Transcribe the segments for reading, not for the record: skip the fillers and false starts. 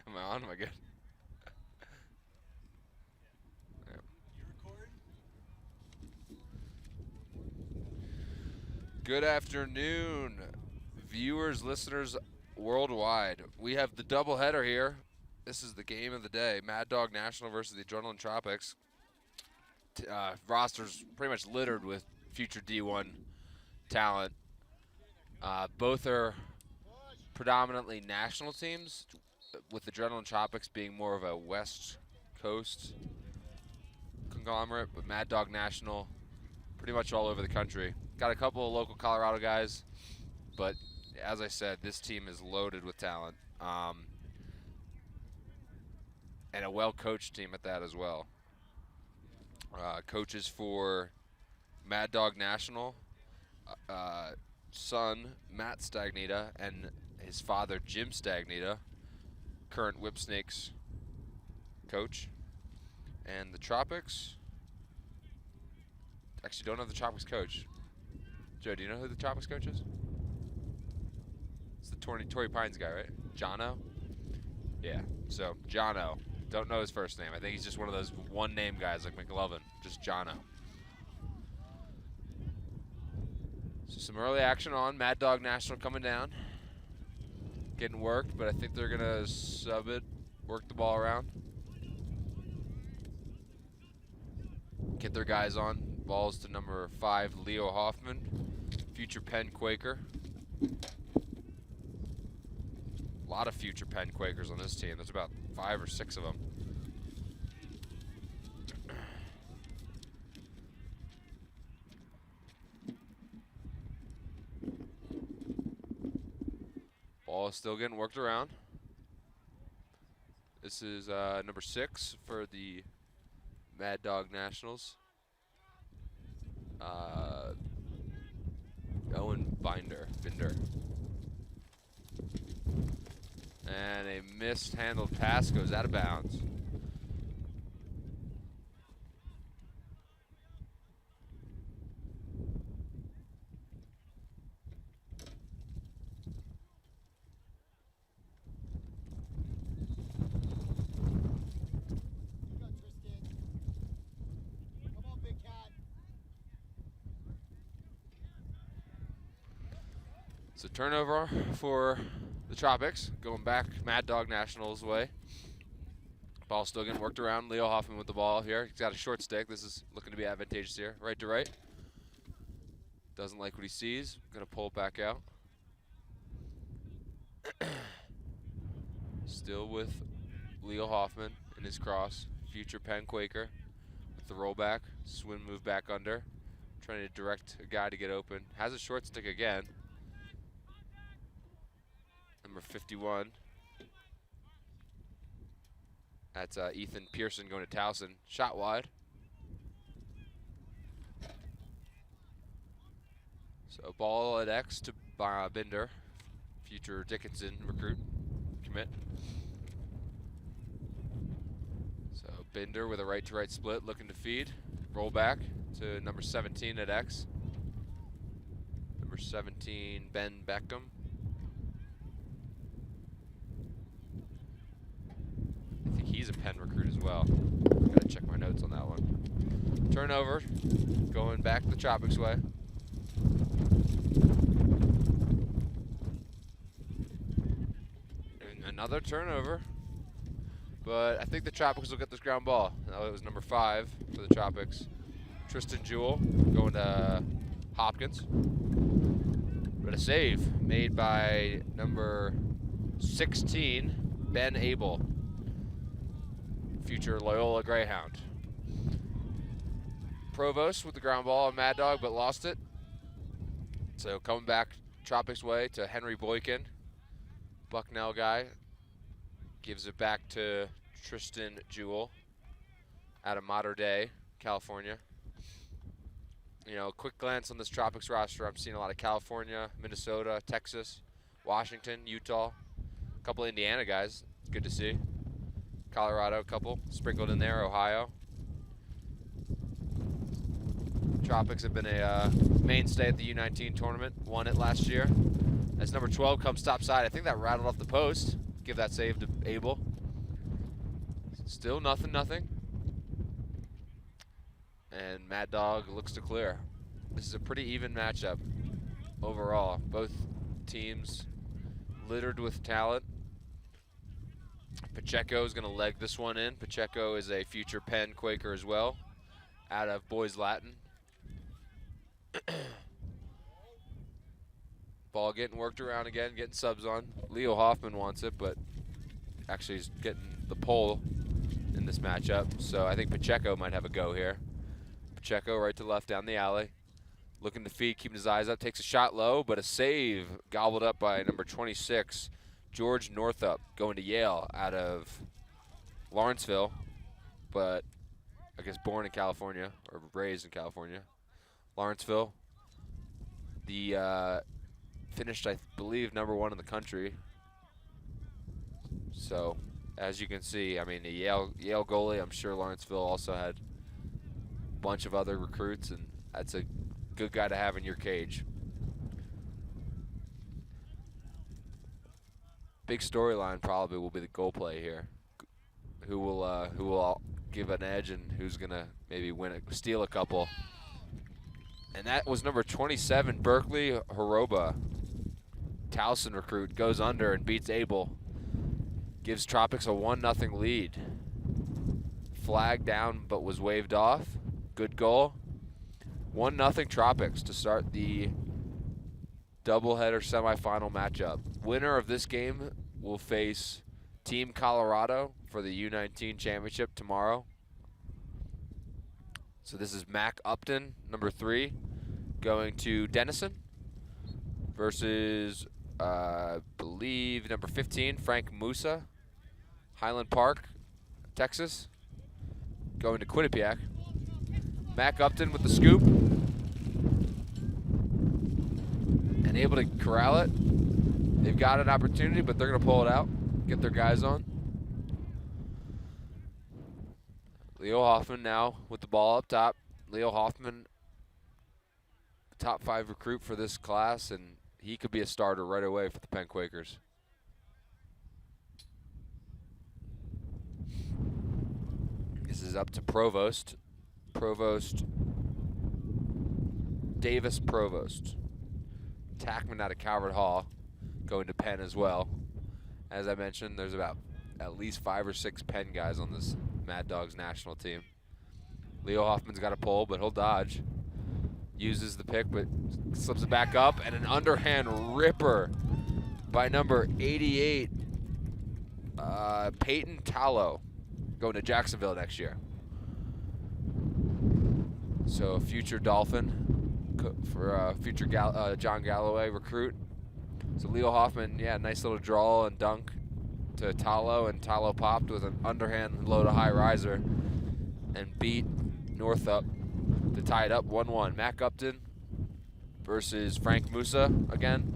Am I on? Am I good? Good afternoon, viewers, listeners worldwide. We have the doubleheader here. This is the game of the day: Mad Dog National versus the Adrenaline Tropics. Roster's pretty much littered with future D1 talent. Both are predominantly national teams, with Adrenaline Tropics being more of a West Coast conglomerate, but Mad Dog National pretty much all over the country. Got a couple of local Colorado guys, but as I said, this team is loaded with talent, and a well-coached team at that as well. Coaches for Mad Dog National, son Matt Stagnita and his father Jim Stagnita, current Whipsnakes coach. And the Tropics, actually don't have the Tropics coach. Joe, do you know who the Tropics coach is? It's the Torrey Pines guy, right? Jono? Yeah, so Jono. Don't know his first name. I think he's just one of those one-name guys like McLovin, just Jono. So some early action on. Mad Dog National coming down. Getting worked, but I think they're gonna sub it, work the ball around. Get their guys on. Balls to number 5, Leo Hoffman, future Penn Quaker. A lot of future Penn Quakers on this team. There's about 5 or 6 of them. Ball is still getting worked around. This is number 6 for the Mad Dog Nationals. Owen Binder. And a mishandled pass goes out of bounds. So turnover for the Tropics, going back Mad Dog Nationals way. Ball still getting worked around. Leo Hoffman with the ball here. He's got a short stick. This is looking to be advantageous here. Right to right. Doesn't like what he sees. Gonna pull it back out. Still with Leo Hoffman in his cross. Future Penn Quaker with the rollback. Swim move back under. Trying to direct a guy to get open. Has a short stick again. Number 51. That's Ethan Pearson going to Towson. Shot wide. So ball at X to Binder. Future Dickinson recruit. Commit. So Binder with a right-to-right split looking to feed. Roll back to number 17 at X. Number 17, Ben Beckham. He's a Penn recruit as well. Gotta check my notes on that one. Turnover, going back the Tropics way. And another turnover, but I think the Tropics will get this ground ball. It was number 5 for the Tropics. Tristan Jewell going to Hopkins. But a save made by number 16, Ben Abel. Future Loyola Greyhound. Provost with the ground ball on Mad Dog, but lost it. So coming back Tropics way to Henry Boykin. Bucknell guy. Gives it back to Tristan Jewell out of Mater Dei, California. You know, quick glance on this Tropics roster. I'm seeing a lot of California, Minnesota, Texas, Washington, Utah. A couple Indiana guys. Good to see. Colorado, a couple sprinkled in there. Ohio. Tropics have been a mainstay at the U19 tournament. Won it last year. As number 12 comes topside, I think that rattled off the post. give that save to Abel. Still nothing. And Mad Dog looks to clear. This is a pretty even matchup overall. Both teams littered with talent. Pacheco is going to leg this one in. Pacheco is a future Penn Quaker as well, out of Boys Latin. Ball getting worked around again, getting subs on. Leo Hoffman wants it, but actually he's getting the pole in this matchup. So I think Pacheco might have a go here. Pacheco right to left down the alley. Looking to feed, keeping his eyes up, takes a shot low, but a save gobbled up by number 26, George Northup, going to Yale out of Lawrenceville, but I guess born in California, or raised in California. Lawrenceville, the finished, I believe, #1 in the country. So, as you can see, I mean, the Yale goalie, I'm sure Lawrenceville also had a bunch of other recruits, and that's a good guy to have in your cage. Big storyline probably will be the goal play here. Who will give an edge and who's gonna maybe steal a couple. And that was number 27, Berkeley Horoba. Towson recruit goes under and beats Abel. Gives Tropics a 1-0 lead. Flag down but was waved off. Good goal. 1-0 Tropics to start the doubleheader semifinal matchup. Winner of this game will face Team Colorado for the U19 championship tomorrow. So this is Mac Upton, number 3, going to Denison versus, I believe, number 15, Frank Musa, Highland Park, Texas, going to Quinnipiac. Mac Upton with the scoop. And able to corral it. They've got an opportunity, but they're going to pull it out, get their guys on. Leo Hoffman now with the ball up top. Leo Hoffman, top 5 recruit for this class, and he could be a starter right away for the Penn Quakers. This is up to Provost. Davis Provost. Tackman out of Calvert Hall, going to Penn as well. As I mentioned, there's about at least 5 or 6 Penn guys on this Mad Dogs national team. Leo Hoffman's got a pull, but he'll dodge. Uses the pick, but slips it back up, and an underhand ripper by number 88, Peyton Tallow, going to Jacksonville next year. So a future Dolphin for future John Galloway recruit. So Leo Hoffman, yeah, nice little draw and dunk to Tallow, and Tallow popped with an underhand low to high riser and beat Northup to tie it up 1-1. Mac Upton versus Frank Musa again.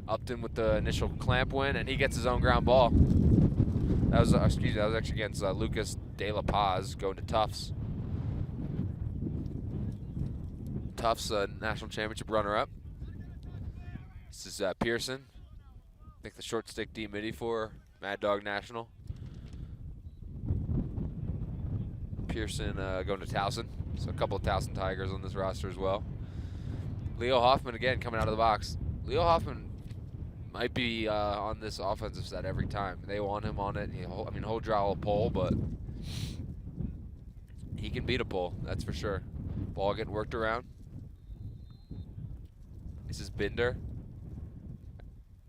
Upton with the initial clamp win, and he gets his own ground ball. That was actually against Lucas De La Paz, going to Tufts. Tufts national championship runner-up. This is Pearson. I think the short stick D midi for Mad Dog National. Pearson going to Towson. So a couple of Towson Tigers on this roster as well. Leo Hoffman again coming out of the box. Leo Hoffman might be on this offensive set every time. They want him on it. He'll draw a pole, but he can beat a pole, that's for sure. Ball getting worked around. This is Binder.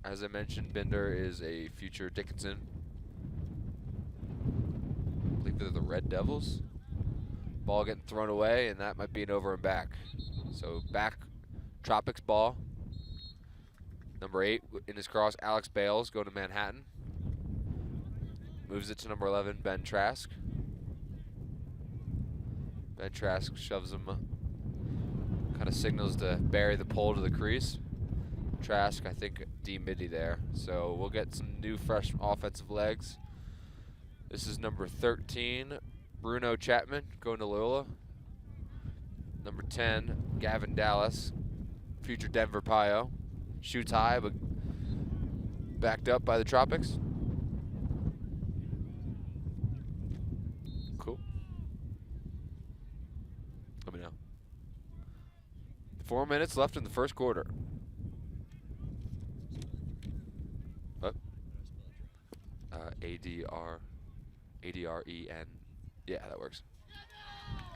As I mentioned, Binder is a future Dickinson. I believe they're the Red Devils. Ball getting thrown away, and that might be an over and back. So back, Tropics ball. Number 8 in his cross, Alex Bales, going to Manhattan. Moves it to number 11, Ben Trask. Ben Trask shoves him, kind of signals to bury the pole to the crease. Trask, I think, D midi there. So we'll get some new, fresh offensive legs. This is number 13, Bruno Chapman, going to Loyola. Number 10, Gavin Dallas, future Denver Pio. Shoots high, but backed up by the Tropics. Cool. Let me know. 4 minutes left in the first quarter. What? A-D-R-E-N. Yeah, that works.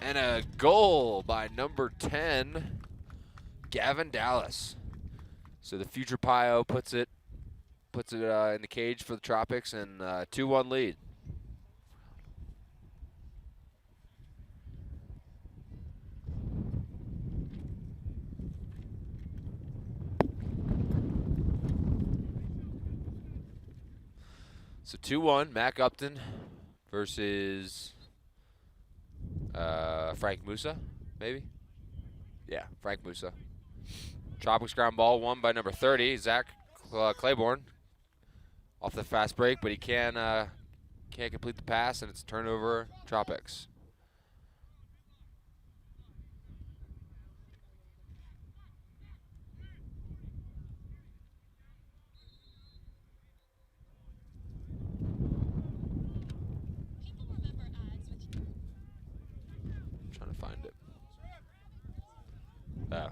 And a goal by number 10, Gavin Dallas. So the future Pio puts it in the cage for the Tropics, and 2-1 lead. So 2-1, Mac Upton versus Frank Musa, maybe? Yeah, Frank Musa. Tropics ground ball won by number 30, Zach Claiborne, off the fast break, but he can't complete the pass, and it's turnover Tropics. Trying to find it. Oh.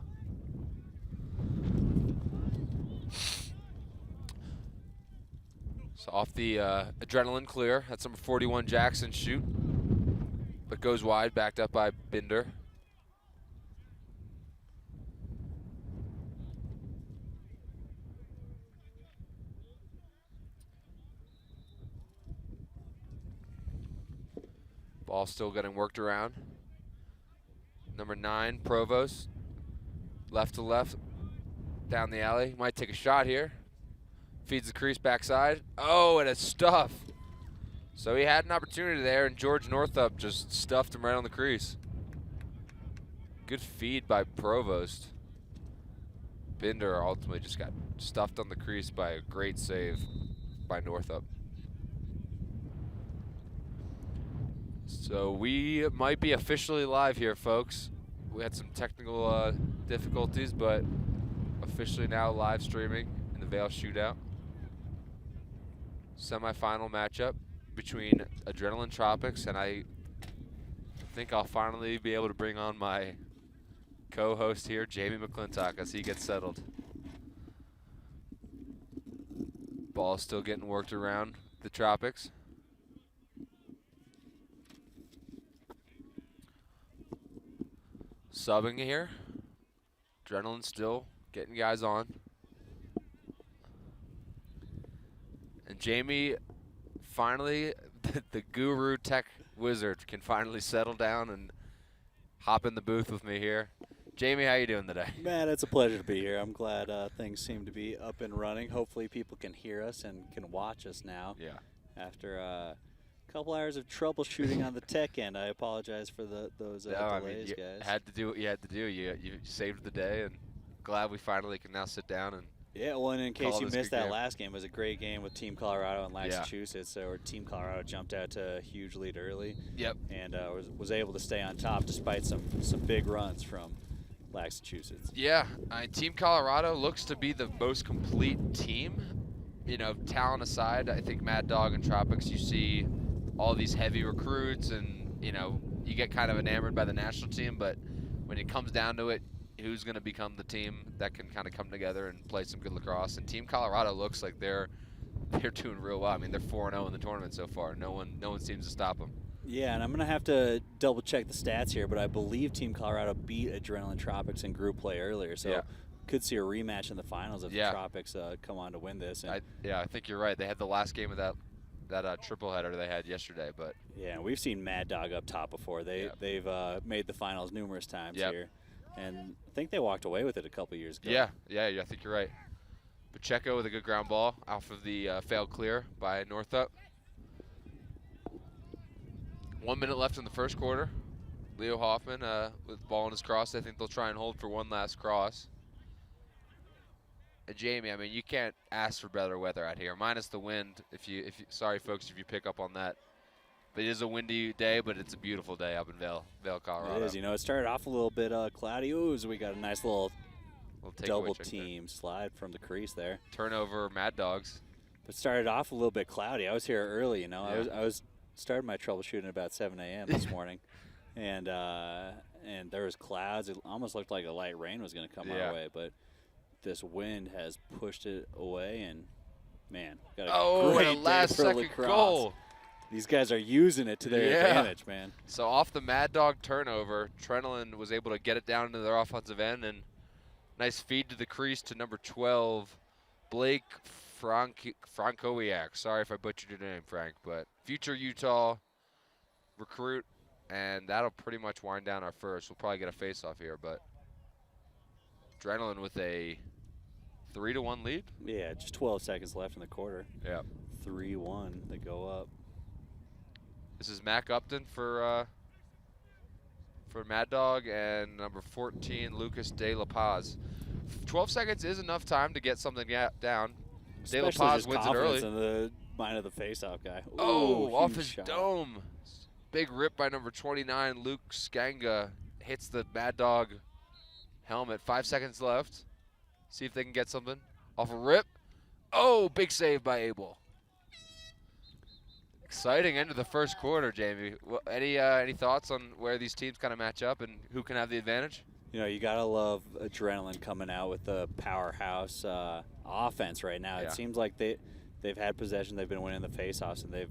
So off the adrenaline clear, that's number 41 Jackson shoot, but goes wide, backed up by Binder. Ball still getting worked around. Number 9, Provost, left to left, down the alley. Might take a shot here. Feeds the crease backside. Oh, and a stuff. So he had an opportunity there, and George Northup just stuffed him right on the crease. Good feed by Provost. Binder ultimately just got stuffed on the crease by a great save by Northup. So we might be officially live here, folks. We had some technical difficulties, but officially now live streaming in the Vail Shootout. Semifinal matchup between Adrenaline Tropics, and I think I'll finally be able to bring on my co-host here, Jamie McClintock, as he gets settled. Ball still getting worked around the Tropics. Subbing here. Adrenaline still getting guys on. And Jamie, finally, the guru tech wizard, can finally settle down and hop in the booth with me here. Jamie, how you doing today? Man, it's a pleasure to be here. I'm glad things seem to be up and running. Hopefully people can hear us and can watch us now. Yeah. After a couple hours of troubleshooting on the tech end. I apologize for those delays, guys. Had to do what you had to do. You saved the day, and glad we finally can now sit down and yeah, well, and in case you missed that last game, it was a great game with Team Colorado and Massachusetts. Yeah. So Team Colorado jumped out to a huge lead early. Yep. And was able to stay on top despite some big runs from Massachusetts. Yeah, Team Colorado looks to be the most complete team. You know, talent aside, I think Mad Dog and Tropics, you see all these heavy recruits, and you know, you get kind of enamored by the national team, but when it comes down to it, who's going to become the team that can kind of come together and play some good lacrosse? And Team Colorado looks like they're doing real well. I mean, they're 4-0 in the tournament so far. No one seems to stop them. Yeah, and I'm going to have to double check the stats here, but I believe Team Colorado beat Adrenaline Tropics in group play earlier, so could see a rematch in the finals if the Tropics come on to win this. And I think you're right. They had the last game of that triple header they had yesterday, but yeah, we've seen Mad Dog up top before. They've made the finals numerous times here, and I think they walked away with it a couple years ago. Yeah, I think you're right. Pacheco with a good ground ball off of the failed clear by Northup. 1 minute left in the first quarter. Leo Hoffman with the ball in his cross. I think they'll try and hold for one last cross. And Jamie, I mean, you can't ask for better weather out here, minus the wind. Sorry, folks, if you pick up on that. But it is a windy day, but it's a beautiful day up in Vail, Colorado. It is. You know, it started off a little bit cloudy. Ooh, so we got a nice little double team slide from the crease there. Turnover, Mad Dogs. It started off a little bit cloudy. I was here early, you know. Yeah. I was started my troubleshooting at about 7 a.m. this morning, and there was clouds. It almost looked like a light rain was going to come our way, but this wind has pushed it away, and man, got a great and a last-second goal. These guys are using it to their advantage, man. So off the Mad Dog turnover, Trentland was able to get it down into their offensive end, and nice feed to the crease to number 12, Blake Frankowiak. Sorry if I butchered your name, Frank, but future Utah recruit, and that'll pretty much wind down our first. We'll probably get a face-off here, but Adrenaline with a 3-1 lead. Yeah, just 12 seconds left in the quarter. Yeah. 3-1, they go up. This is Mac Upton for Mad Dog and number 14, Lucas De La Paz. 12 seconds is enough time to get something down. De La Paz wins it early. In the mind of the face-off guy. Ooh, off his dome. Big rip by number 29, Luke Skanga. Hits the Mad Dog helmet. 5 seconds left. See if they can get something. Off a rip. Oh, big save by Abel. Exciting end of the first quarter, Jamie. Any thoughts on where these teams kind of match up and who can have the advantage? You know, you got to love Adrenaline coming out with the powerhouse offense right now. Yeah. It seems like they've had possession, they've been winning the faceoffs, and they've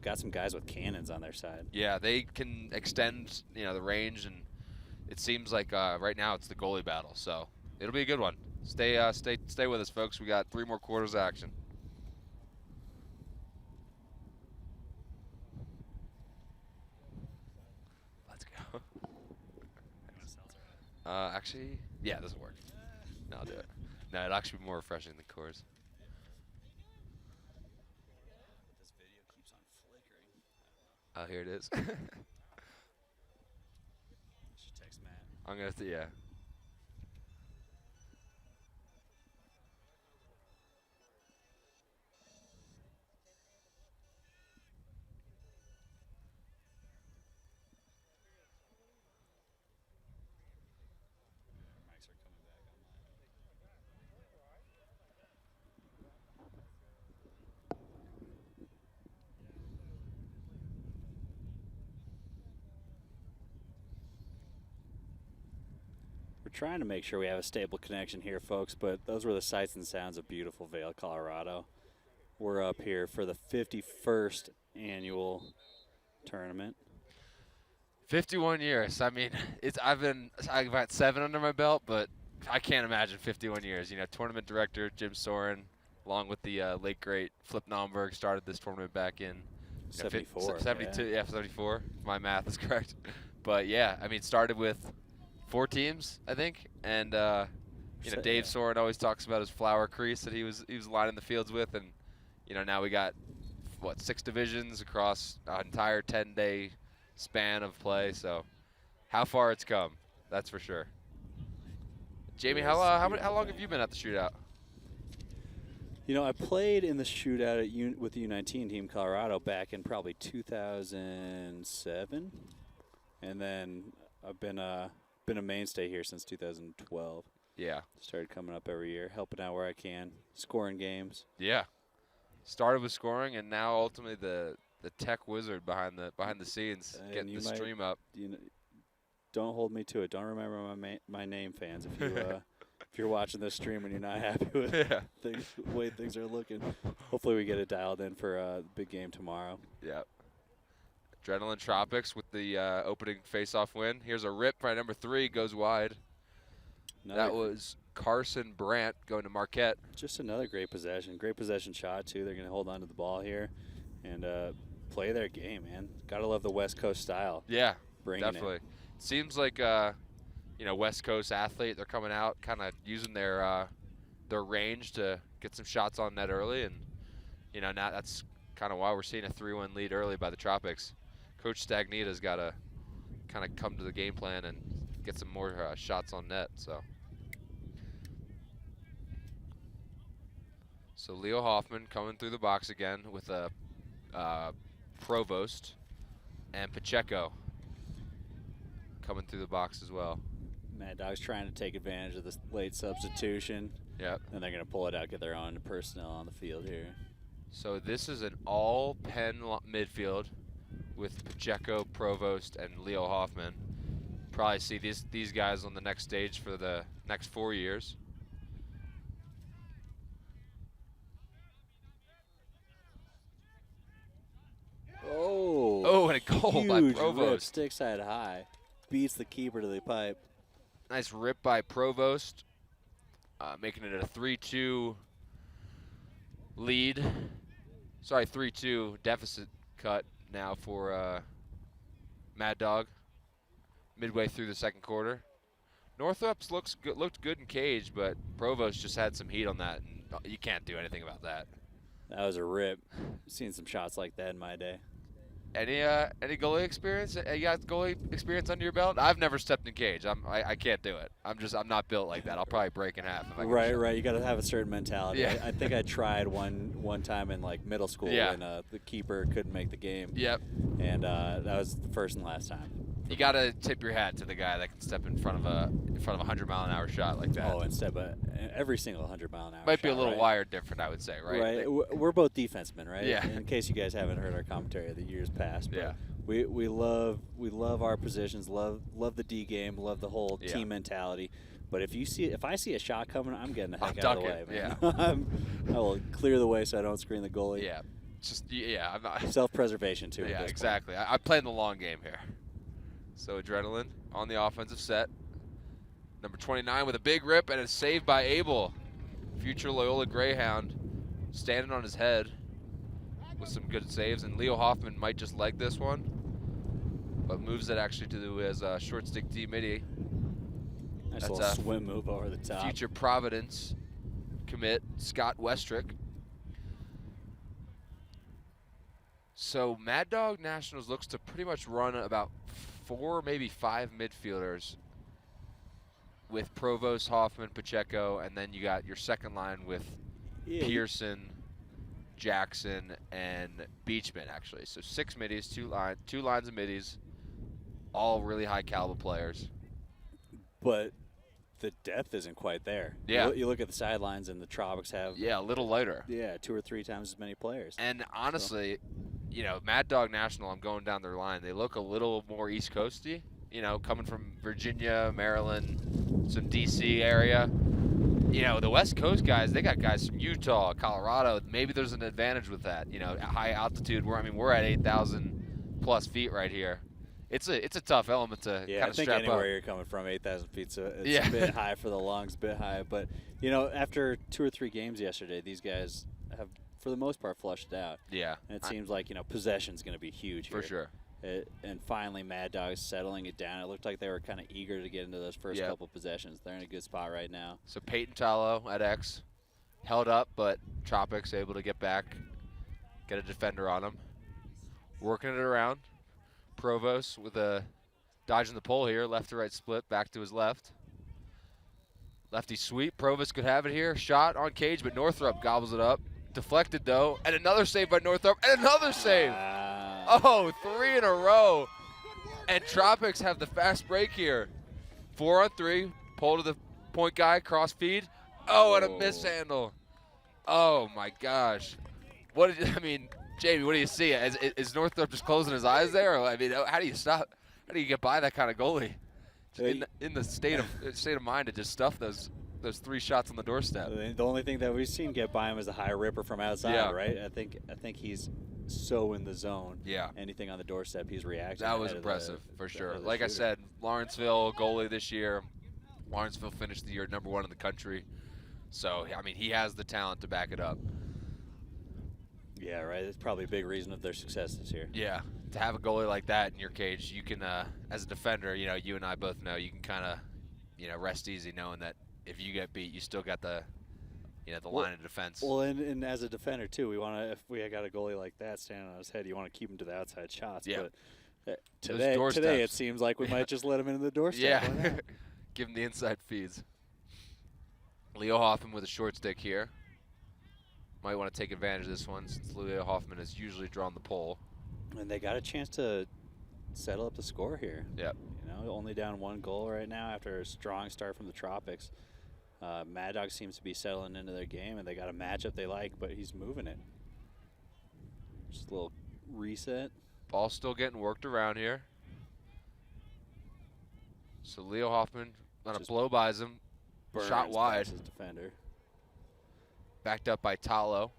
got some guys with cannons on their side. Yeah, they can extend, you know, the range, and it seems like right now it's the goalie battle. So it'll be a good one. Stay with us, folks. We got 3 more quarters of action. Let's go. Actually, yeah, it doesn't work. No, I'll do it. No, it'll actually be more refreshing than Coors. This video keeps on flickering. Oh, here it is. Should text Matt. I'm gonna have to, yeah. We're trying to make sure we have a stable connection here, folks, but those were the sights and sounds of beautiful Vail, Colorado. We're up here for the 51st annual tournament. 51 years. I mean, I've got 7 under my belt, but I can't imagine 51 years. You know, tournament director Jim Soren, along with the late great Flip Naumberg, started this tournament back in 74. 72. Yeah, 74. My math is correct. But yeah, I mean, started with 4 teams, I think, and you know, Dave Soren always talks about his flower crease that he was lining the fields with, and you know, now we got 6 divisions across an entire 10-day span of play. So, how far it's come, that's for sure. Jamie, how long have you been at the shootout? You know, I played in the shootout with the U19 Team Colorado back in probably 2007, and then I've been a mainstay here since 2012. Yeah. Started coming up every year, helping out where I can, scoring games. Yeah. Started with scoring, and now ultimately the tech wizard behind the scenes, getting the stream up. You know, don't hold me to it. Don't remember my name, fans. If you if you're watching this stream and you're not happy with the way things are looking, hopefully we get it dialed in for a big game tomorrow. Yeah. Adrenaline Tropics with the opening face-off win. Here's a rip by number 3, goes wide. That was Carson Brandt going to Marquette. Just another great possession. Great possession shot, too. They're going to hold on to the ball here and play their game, man. Got to love the West Coast style. Yeah, Bringing definitely. It seems like, you know, West Coast athlete. They're coming out kind of using their range to get some shots on net early. And, you know, now that's kind of why we're seeing a 3-1 lead early by the Tropics. Coach Stagnita's got to kind of come to the game plan and get some more shots on net. So Leo Hoffman coming through the box again with a Provost, and Pacheco coming through the box as well. Mad Dog's trying to take advantage of this late substitution. Yep. And they're going to pull it out, get their own personnel on the field here. So this is an all-Penn midfield with Pacheco, Provost, and Leo Hoffman. Probably see these guys on the next stage for the next 4 years. Oh, and a goal by huge Provost. rip, stick side high. Beats the keeper to the pipe. Nice rip by Provost, making it a 3-2 lead. Sorry, 3-2 deficit cut now for Mad Dog midway through the second quarter. Northrop's looked good in cage, but Provost just had some heat on that, and you can't do anything about that. That was a rip. Seen some shots like that in my day. Any goalie experience? You got goalie experience under your belt? I've never stepped in cage. I can't do it. I'm not built like that. I'll probably break in half if I can. Right. You got to have a certain mentality. Yeah. I think I tried one time in like middle school when the keeper couldn't make the game. Yep. And that was the first and last time. You got to tip your hat to the guy that can step in front of a 100-mile-an-hour shot like that. Oh, and step every single 100-mile-an-hour. Might be shot, a little right? wired different, I would say, right? Right. We're both defensemen, right? Yeah. In case you guys haven't heard our commentary of the years past. But Yeah. We love our positions. Love the D game. Love the whole team mentality. But if I see a shot coming, I'm getting the heck out of the way, man. Yeah. I will clear the way so I don't screen the goalie. Yeah. I'm not. Self-preservation too. Yeah, exactly. I play in the long game here. So Adrenaline on the offensive set. Number 29 with a big rip and a save by Abel. Future Loyola Greyhound standing on his head with some good saves. And Leo Hoffman might just leg this one, but moves it actually to his short stick D midi. Nice little swim move over the top. Future Providence commit Scott Westrick. So Mad Dog Nationals looks to pretty much run about 4, maybe 5 midfielders with Provost, Hoffman, Pacheco, and then you got your second line with Pearson, Jackson, and Beachman, actually. So 6 middies, 2 lines of middies, all really high caliber players. But the depth isn't quite there. Yeah. You look at the sidelines, and the Tropics have a little lighter. Yeah, 2 or 3 times as many players. And honestly, Mad Dog National, I'm going down their line. They look a little more East Coasty, coming from Virginia, Maryland, some D.C. area. The West Coast guys, they got guys from Utah, Colorado. Maybe there's an advantage with that. High altitude. We're at 8,000 plus feet right here. It's a tough element to kind of strap up. I think anywhere you're coming from, 8,000 feet, so it's a bit high for the lungs, a bit high. But after 2 or 3 games yesterday, these guys have, for the most part, flushed it out. Yeah. And it seems like possession's going to be huge here. For sure. And finally, Mad Dog's settling it down. It looked like they were kind of eager to get into those first couple possessions. They're in a good spot right now. So Peyton Tallow at X held up, but Tropics able to get back, get a defender on him. Working it around. Provost with a dodging the pole here, left to right split, back to his left. Lefty sweep. Provost could have it here. Shot on cage, but Northrop gobbles it up. Deflected though, and another save by Northrop, and another save. Oh, 3 in a row. And Tropics have the fast break here. 4 on 3, pull to the point guy, cross feed. Oh, and a mishandle. Oh my gosh. Jamie, what do you see? Is Northrop just closing his eyes there? Or, how do you stop? How do you get by that kind of goalie? In the state of mind to just stuff those 3 shots on the doorstep. The only thing that we've seen get by him is a high ripper from outside, right? I think he's so in the zone. Yeah. Anything on the doorstep, he's reacting. That was impressive for sure. Like I said, Lawrenceville goalie this year. Lawrenceville finished the year #1 in the country. So he has the talent to back it up. Yeah, right. It's probably a big reason of their success this year. Yeah, to have a goalie like that in your cage, you can, as a defender, you and I both know, you can kind of, rest easy knowing that if you get beat, you still got the line of defense. Well, and as a defender too, if we got a goalie like that standing on his head, you want to keep him to the outside shots. Yeah. But today it seems like we might just let him into the doorstep. Yeah, give him the inside feeds. Leo Hoffman with a short stick here. Might want to take advantage of this one since Leo Hoffman has usually drawn the pole. And they got a chance to settle up the score here. Yep. Only down 1 goal right now after a strong start from the Tropics. Mad Dog seems to be settling into their game, and they got a matchup they like, but he's moving it. Just a little reset. Ball still getting worked around here. So Leo Hoffman on a blow buys him. Shot wide. His defender. Backed up by Talo.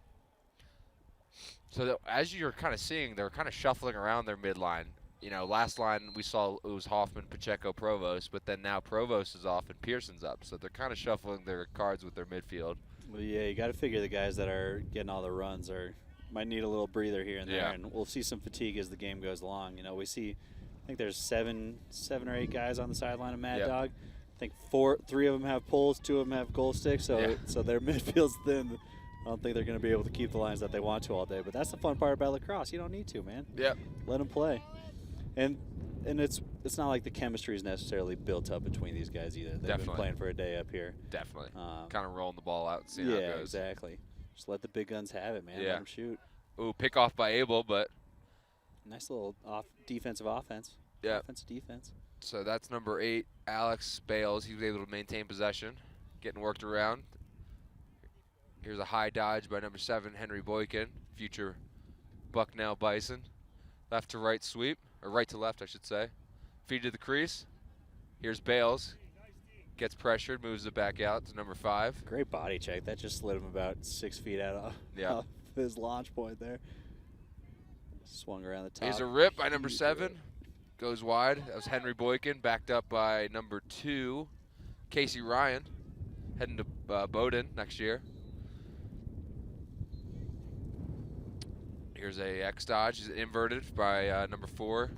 So as you're kind of seeing, they're kind of shuffling around their midline. You know, last line we saw it was Hoffman, Pacheco, Provost, but then now Provost is off and Pearson's up. So they're kind of shuffling their cards with their midfield. Well, yeah, you got to figure the guys that are getting all the runs might need a little breather here and there, and we'll see some fatigue as the game goes along. You know, we see, I think there's seven or eight guys on the sideline of Mad Dog. I think three of them have poles, 2 of them have goal sticks, so their midfield's thin. I don't think they're going to be able to keep the lines that they want to all day, but that's the fun part about lacrosse. You don't need to, man. Yep. Let them play. And it's not like the chemistry is necessarily built up between these guys either. They've been playing for a day up here. Definitely. Kind of rolling the ball out and seeing how it goes. Yeah, exactly. Just let the big guns have it, man. Let them shoot. Ooh, pick off by Abel, but nice little defensive offense. Yeah. Offensive defense. So that's number 8, Alex Bales. He was able to maintain possession, getting worked around. Here's a high dodge by number 7, Henry Boykin, future Bucknell Bison. Left to right sweep, or right to left, I should say. Feed to the crease. Here's Bales. Gets pressured, moves it back out to number 5. Great body check. That just slid him about 6 feet out of his launch point there. Swung around the top. Here's a rip by number 7. Goes wide. That was Henry Boykin, backed up by number 2, Casey Ryan, heading to Bowdoin next year. Here's a X dodge. He's inverted by number 4.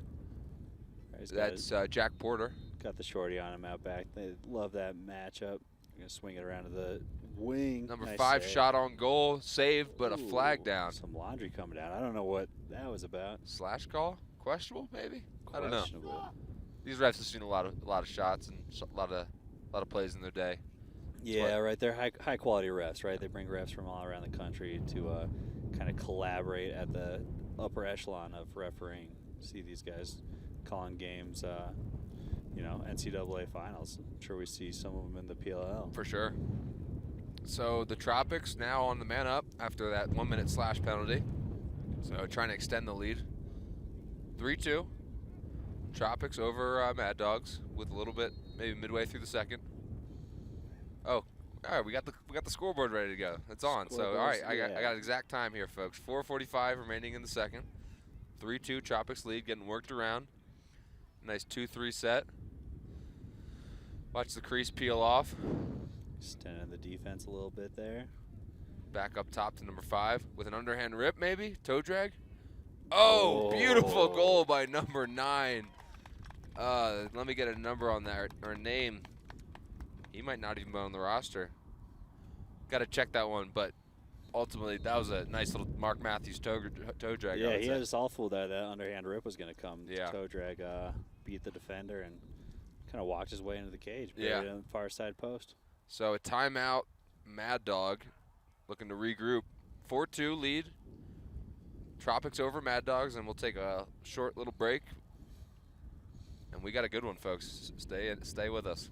That's Jack Porter. Got the shorty on him out back. They love that matchup. Gonna swing it around to the wing. Number 5 shot on goal, saved, but a flag down. Some laundry coming down. I don't know what that was about. Slash call? Questionable, maybe? I don't know. These refs have seen a lot of shots and a lot of plays in their day. Yeah, right. They're high quality refs, right? They bring refs from all around the country to kind of collaborate at the upper echelon of refereeing. See these guys calling games, you know, NCAA finals. I'm sure we see some of them in the PLL. For sure. So the Tropics now on the man up after that 1-minute slash penalty. So trying to extend the lead. 3-2. Tropics over Mad Dogs with a little bit, maybe midway through the second. Oh, all right, we got the scoreboard ready to go. It's on. So all right, I got exact time here, folks. 4:45 remaining in the second. 3-2 Tropics lead, getting worked around. Nice 2-3 set. Watch the crease peel off. Extending the defense a little bit there. Back up top to number 5 with an underhand rip, maybe toe drag. Oh, beautiful goal by number 9. Let me get a number on that or a name. He might not even be on the roster. Got to check that one, but ultimately that was a nice little Mark Matthews toe drag. Yeah, he had us all fooled that underhand rip was going to come. Yeah. Toe drag beat the defender and kind of walked his way into the cage. Yeah. On the far side post. So a timeout, Mad Dog looking to regroup. 4-2 lead. Tropics over Mad Dogs, and we'll take a short little break. And we got a good one, folks. Stay with us.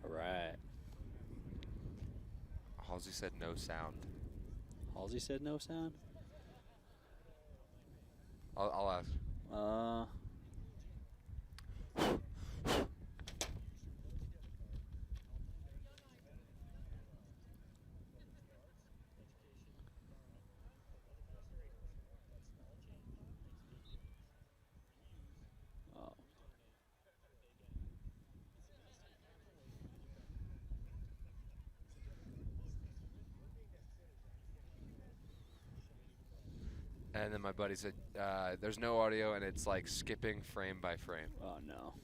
All right. Halsey said no sound. Halsey said no sound? I'll ask. And then my buddy said, there's no audio, and it's like skipping frame by frame. Oh, no.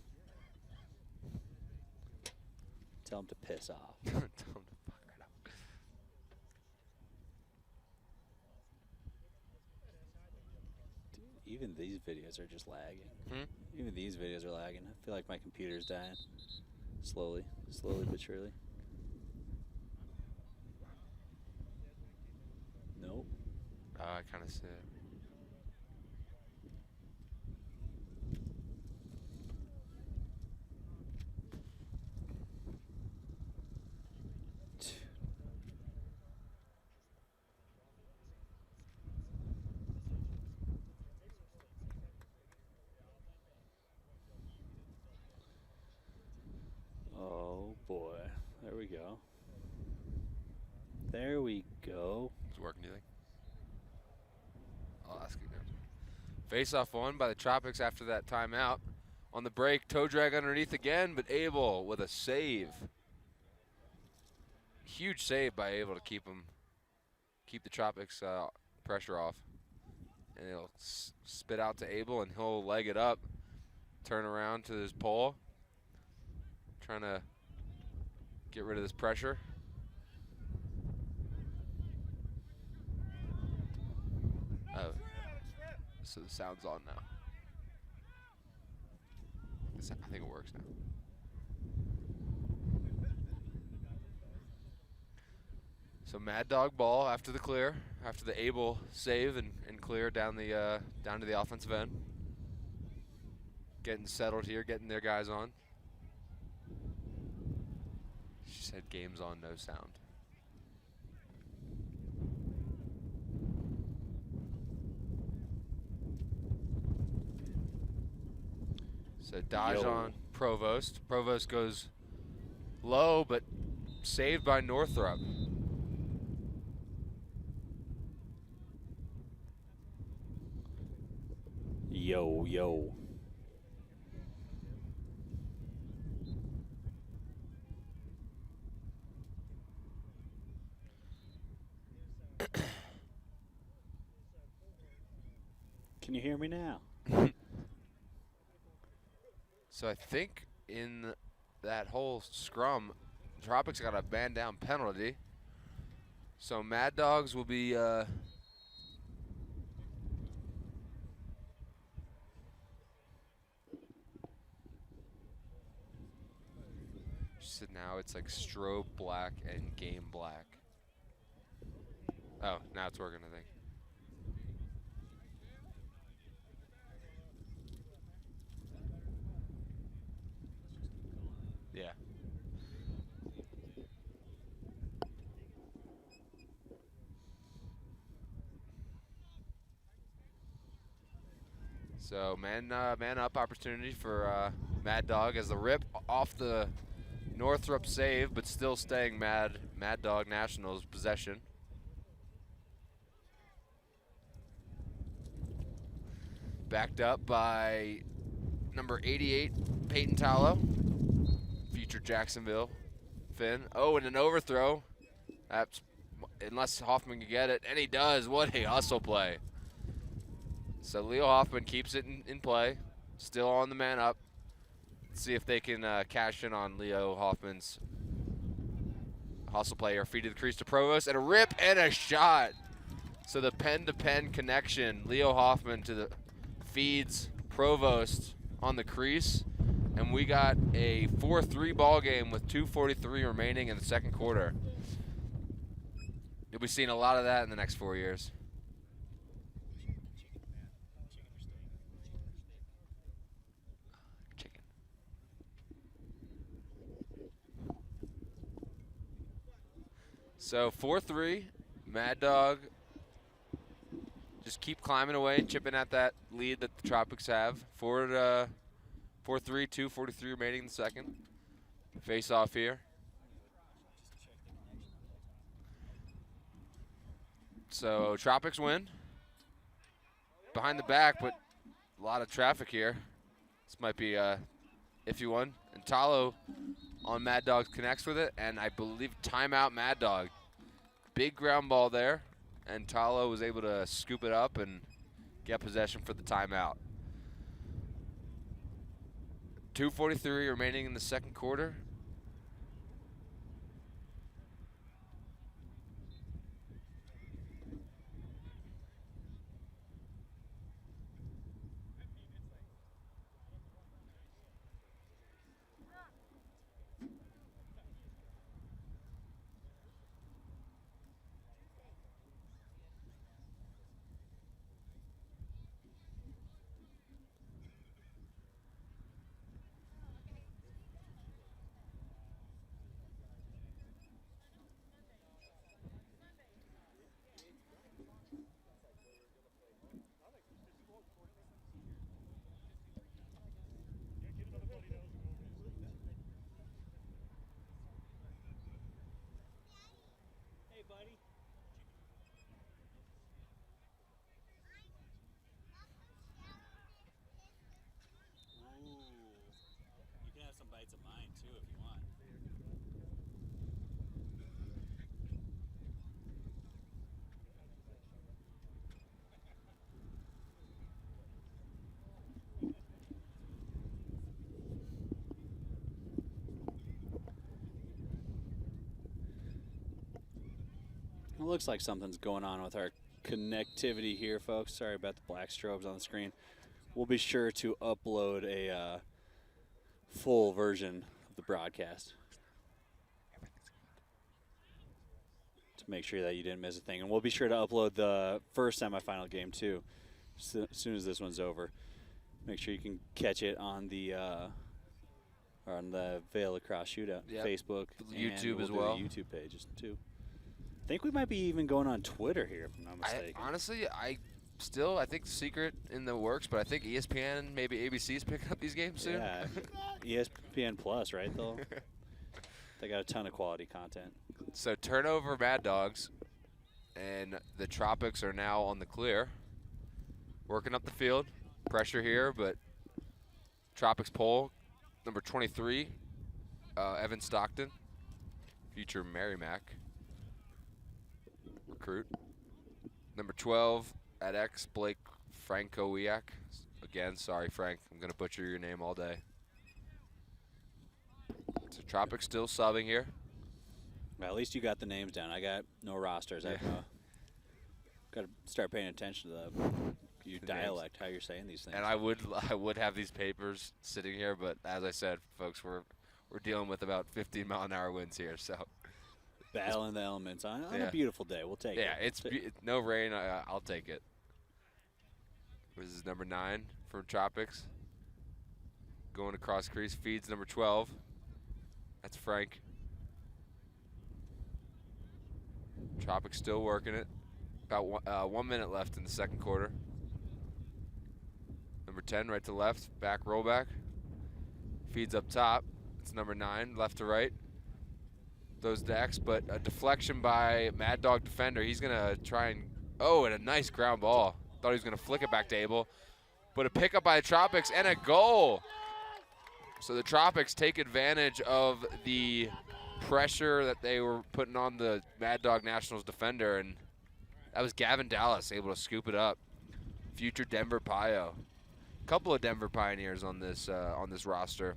Tell him to piss off. Tell him to fuck right up. Dude, even these videos are just lagging. Hmm? Even these videos are lagging. I feel like my computer's dying. Slowly but surely. Nope. I kind of see it. we go. There we go. It's working, do you think? I'll ask again. Face-off won by the Tropics after that timeout. On the break, toe drag underneath again, but Abel with a save. Huge save by Abel to keep the Tropics pressure off. And he'll spit out to Abel, and he'll leg it up, turn around to his pole, trying to get rid of this pressure. Oh, so the sound's on now. I think it works now. So Mad Dog ball after the clear, after the Abel save and clear down to the offensive end. Getting settled here, getting their guys on. She said game's on, no sound. So dodge on Provost. Provost goes low, but saved by Northrop. Yo, yo. Can you hear me now? So I think in that whole scrum, Tropics got a man down penalty. So Mad Dogs will be so now it's like strobe black and game black. Oh, now it's working, I think. Yeah. So man up opportunity for Mad Dog as the rip off the Northrop save, but still staying Mad Dog Nationals possession. Backed up by number 88, Peyton Tallow, future Jacksonville Finn. Oh, and an overthrow. That's, unless Hoffman can get it, and he does. What a hustle play. So Leo Hoffman keeps it in play, still on the man up. Let's see if they can cash in on Leo Hoffman's hustle play here. Feed to the crease to Provost, and a rip and a shot. So the pen-to-pen connection, Leo Hoffman to the feeds Provost on the crease, and we got a 4-3 ball game with 2:43 remaining in the second quarter. You'll be seeing a lot of that in the next 4 years. Chicken. So 4-3, Mad Dog. Just keep climbing away, chipping at that lead that the Tropics have. 4-3, 2:43 remaining in the second. Face off here. So Tropics win. Behind the back, but a lot of traffic here. This might be a iffy one. And Talo on Mad Dog connects with it, and I believe timeout Mad Dog. Big ground ball there. And Talo was able to scoop it up and get possession for the timeout. 2:43 remaining in the second quarter. It looks like something's going on with our connectivity here, folks. Sorry about the black strobes on the screen. We'll be sure to upload a full version of the broadcast to make sure that you didn't miss a thing. And we'll be sure to upload the first semifinal game, too, as soon as this one's over. Make sure you can catch it on the Vail Lacrosse Shootout, Facebook, YouTube and as well. The YouTube pages, too. I think we might be even going on Twitter here, if I'm not mistaken. Honestly, I think the secret in the works, but I think ESPN, maybe ABC's picking up these games soon. Yeah, ESPN Plus, right, though? They got a ton of quality content. So turnover Mad Dogs, and the Tropics are now on the clear. Working up the field. Pressure here, but Tropics pole, number 23, Evan Stockton, future Merrimack recruit. Number 12 at X, Blake Frankowiak. Again, sorry, Frank, I'm going to butcher your name all day. So Tropics still subbing here. Well, at least you got the names down. I got no rosters. I've got to start paying attention to your dialect, how you're saying these things. And I would have these papers sitting here, but as I said, folks, we're dealing with about 15-mile-an-hour winds here, so. Battle in the elements on a beautiful day. We'll take it. Yeah, it's no rain. I'll take it. This is number 9 for Tropics. Going across crease, feeds number 12. That's Frank. Tropics still working it. About 1 minute left in the second quarter. Number 10, right to left, back rollback. Feeds up top. It's number 9, left to right. Those decks, but a deflection by Mad Dog defender. He's gonna try and and a nice ground ball. Thought he was gonna flick it back to Abel, but a pickup by the Tropics and a goal. So the Tropics take advantage of the pressure that they were putting on the Mad Dog Nationals defender, and that was Gavin Dallas able to scoop it up. Future Denver Pio. Couple of Denver Pioneers on this roster.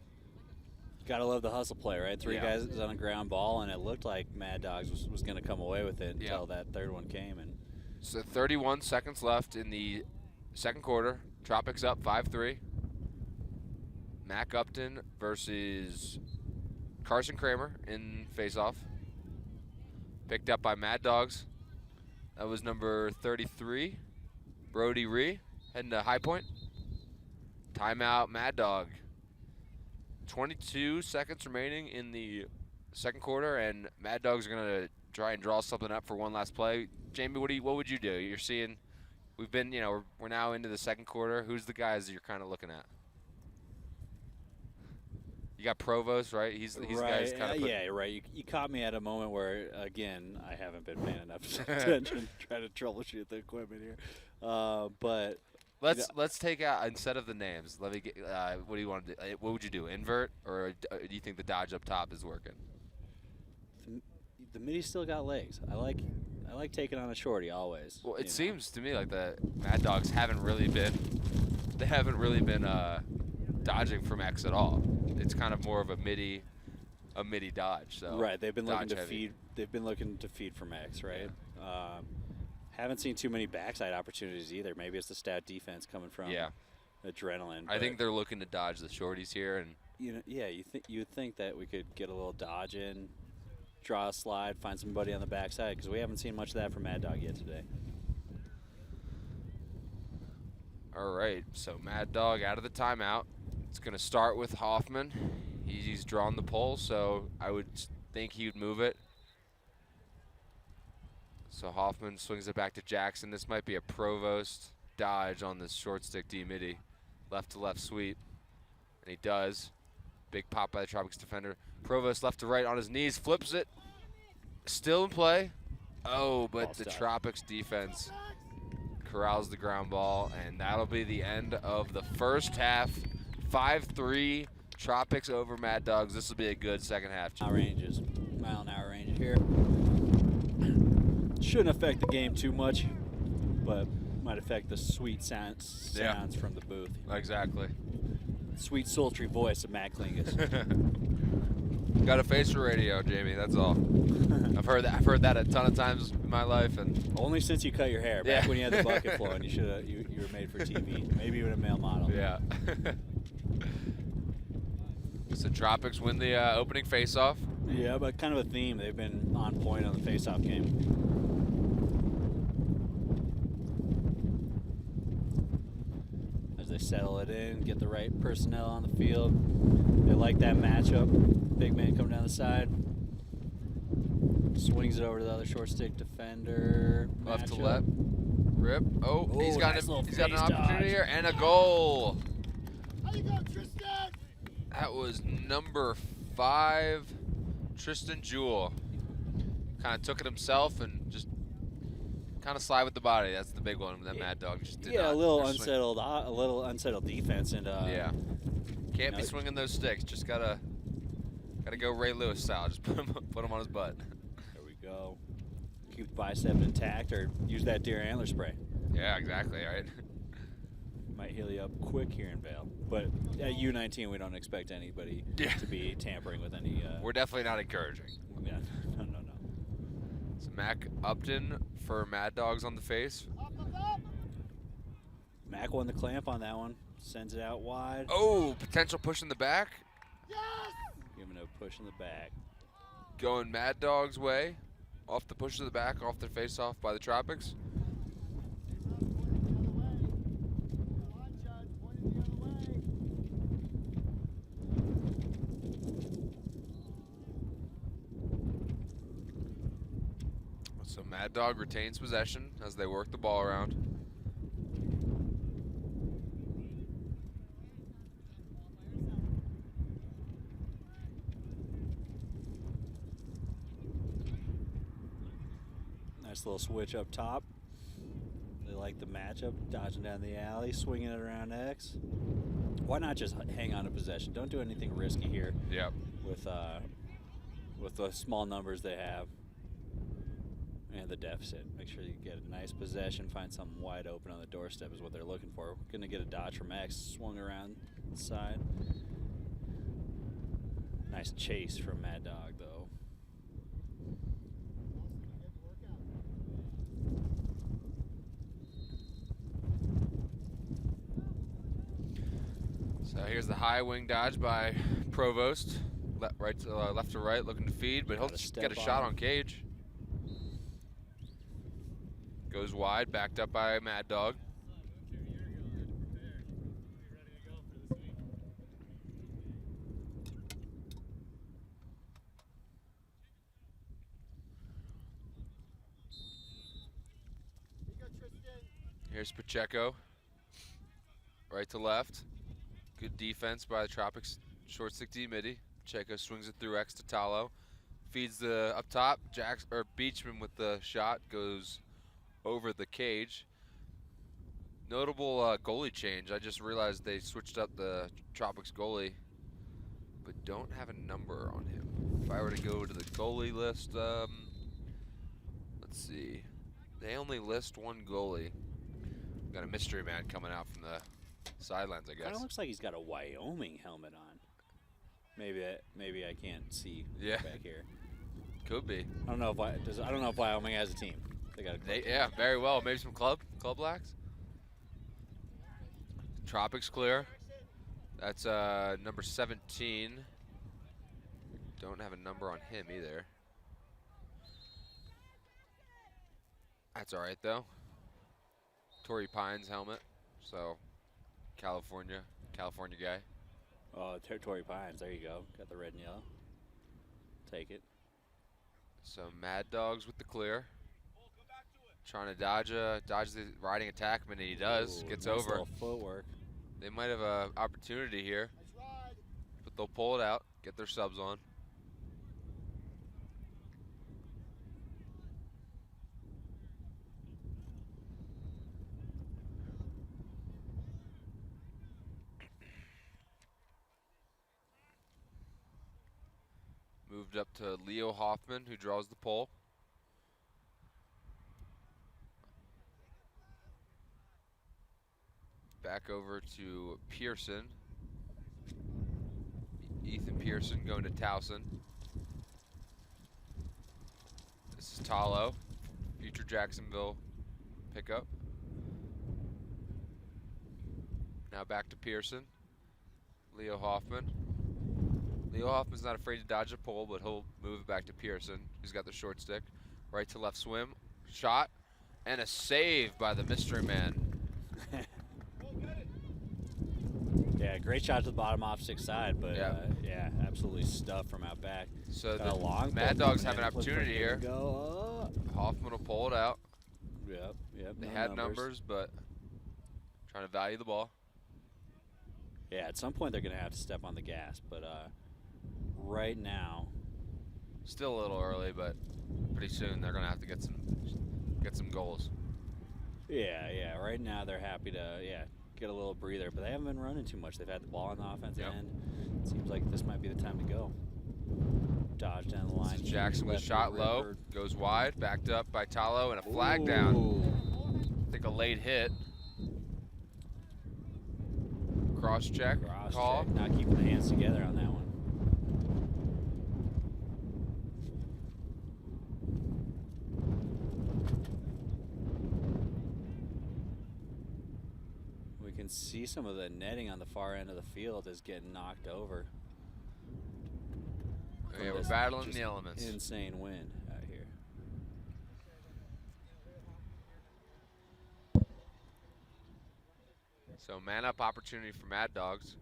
Gotta love the hustle play, right? Three guys on a ground ball, and it looked like Mad Dogs was going to come away with it until that third one came. And so 31 seconds left in the second quarter. Tropics up 5-3. Mac Upton versus Carson Kramer in faceoff. Picked up by Mad Dogs. That was number 33, Brody Ree, heading to High Point. Timeout, Mad Dog. 22 seconds remaining in the second quarter, and Mad Dogs are going to try and draw something up for one last play. Jamie, what would you do? You're seeing, we've been, we're now into the second quarter. Who's the guys that you're kind of looking at? You got Provost, right? He's the guy who's kind of yeah, right. You caught me at a moment where, again, I haven't been paying enough attention trying to troubleshoot the equipment here. But let's take out, instead of the names, let me get, what do you want to do? What would you do, invert, or do you think the dodge up top is working? The midi still got legs. I like taking on a shorty always. Well, it seems to me like the Mad Dogs haven't really been dodging from X at all. It's kind of more of a midi dodge. So right, they've been looking to feed. They've been looking to feed from X, right? Yeah. Haven't seen too many backside opportunities either. Maybe it's the stat defense coming from adrenaline. I think they're looking to dodge the shorties here, and you would think that we could get a little dodge in, draw a slide, find somebody on the backside, because we haven't seen much of that from Mad Dog yet today. All right, so Mad Dog out of the timeout. It's going to start with Hoffman. He's drawn the pole, so I would think he would move it. So Hoffman swings it back to Jackson. This might be a Provost dodge on this short stick D midi. Left to left sweep. And he does. Big pop by the Tropics defender. Provost left to right on his knees. Flips it. Still in play. Oh, but the Tropics defense corrals the ground ball. And that'll be the end of the first half. 5-3. Tropics over Mad Dogs. This will be a good second half. Mile-an-hour range here. Shouldn't affect the game too much, but might affect the sweet sounds from the booth. Exactly. Sweet, sultry voice of Matt Klingus. Got a face for radio, Jamie. That's all. I've heard that a ton of times in my life, and only since you cut your hair. Back when you had the bucket flowing, you were made for TV. Maybe even a male model. Yeah. So Tropics win the opening face-off. Yeah, but kind of a theme. They've been on point on the face-off game. As they settle it in, get the right personnel on the field. They like that matchup. Big man coming down the side. Swings it over to the other short stick defender. Left to left. Rip. Oh, he's got an opportunity here and a goal. How you go, Tristan? That was number 5, Tristan Jewell. Kind of took it himself and just kind of slide with the body. That's the big one. That Mad Dog just did not. A little unsettled defense, and yeah, can't be swinging those sticks. Just gotta go Ray Lewis style. Just put him on his butt. There we go. Keep the bicep intact, or use that deer antler spray. Yeah, exactly. Right. Might heal you up quick here in Vail, but at U19 we don't expect anybody to be tampering with any. We're definitely not encouraging. Yeah, no. So Mac Upton for Mad Dogs on the face. Mac won the clamp on that one. Sends it out wide. Oh, potential push in the back. Yes! Giving a push in the back. Going Mad Dogs way. Off the push to the back, off their face off by the Tropics. So Mad Dog retains possession as they work the ball around. Nice little switch up top. They like the matchup, dodging down the alley, swinging it around X. Why not just hang on to possession? Don't do anything risky here. Yep. With the small numbers they have and the deficit. Make sure you get a nice possession, find something wide open on the doorstep is what they're looking for. Going to get a dodge from X, swung around the side. Nice chase from Mad Dog, though. So here's the high wing dodge by Provost. Left to right, looking to feed, but he'll just get a shot on cage. Goes wide, backed up by Mad Dog. Here's Pacheco. Right to left. Good defense by the Tropics. Short stick D midi. Pacheco swings it through X to Talo. Feeds the up top. Beachman with the shot goes over the cage. Notable goalie change. I just realized they switched up the Tropics goalie, but don't have a number on him. If I were to go to the goalie list, let's see. They only list one goalie. Got a mystery man coming out from the sidelines, I guess. Kind of looks like he's got a Wyoming helmet on. Maybe I can't see back here. Could be. I don't know if Wyoming has a team. They got yeah, very well. Maybe some club blacks. Tropics clear. That's number 17. Don't have a number on him either. That's all right though. Torrey Pines helmet. So California guy. Oh, Torrey Pines. There you go. Got the red and yellow. Take it. So Mad Dogs with the clear. Trying to dodge the riding attackman, and he does. Gets nice over. Little footwork. They might have an opportunity here, but they'll pull it out, get their subs on. Moved up to Leo Hoffman, who draws the pull. Back over to Pearson. Ethan Pearson going to Towson. This is Talo, future Jacksonville pickup. Now back to Pearson. Leo Hoffman. Leo Hoffman's not afraid to dodge a pole, but he'll move it back to Pearson, who's got the short stick. Right to left swim, shot, and a save by the mystery man. Yeah, great shot to the bottom opposite side, but yeah, absolutely stuffed from out back. So Got the a long Mad pull Dogs have an coming in. Looks like opportunity they're here. gonna go. Hoffman will pull it out. Yep. They No had numbers, but trying to value the ball. Yeah, at some point they're going to have to step on the gas, but right now, Still a little early, but pretty soon they're going to have to get some goals. yeah. Right now they're happy to get a little breather, but they haven't been running too much. They've had the ball on the offensive end. It seems like this might be the time to go. Dodge down the line. This is Jackson with a shot low, Redbird. goes wide, backed up by Talo, and a flag down. I think a late hit. Cross check call. Not keeping the hands together on that one. We can see some of the netting on the far end of the field is getting knocked over. Yeah, From we're this battling just the elements. Insane wind out here. So man up opportunity for Mad Dogs.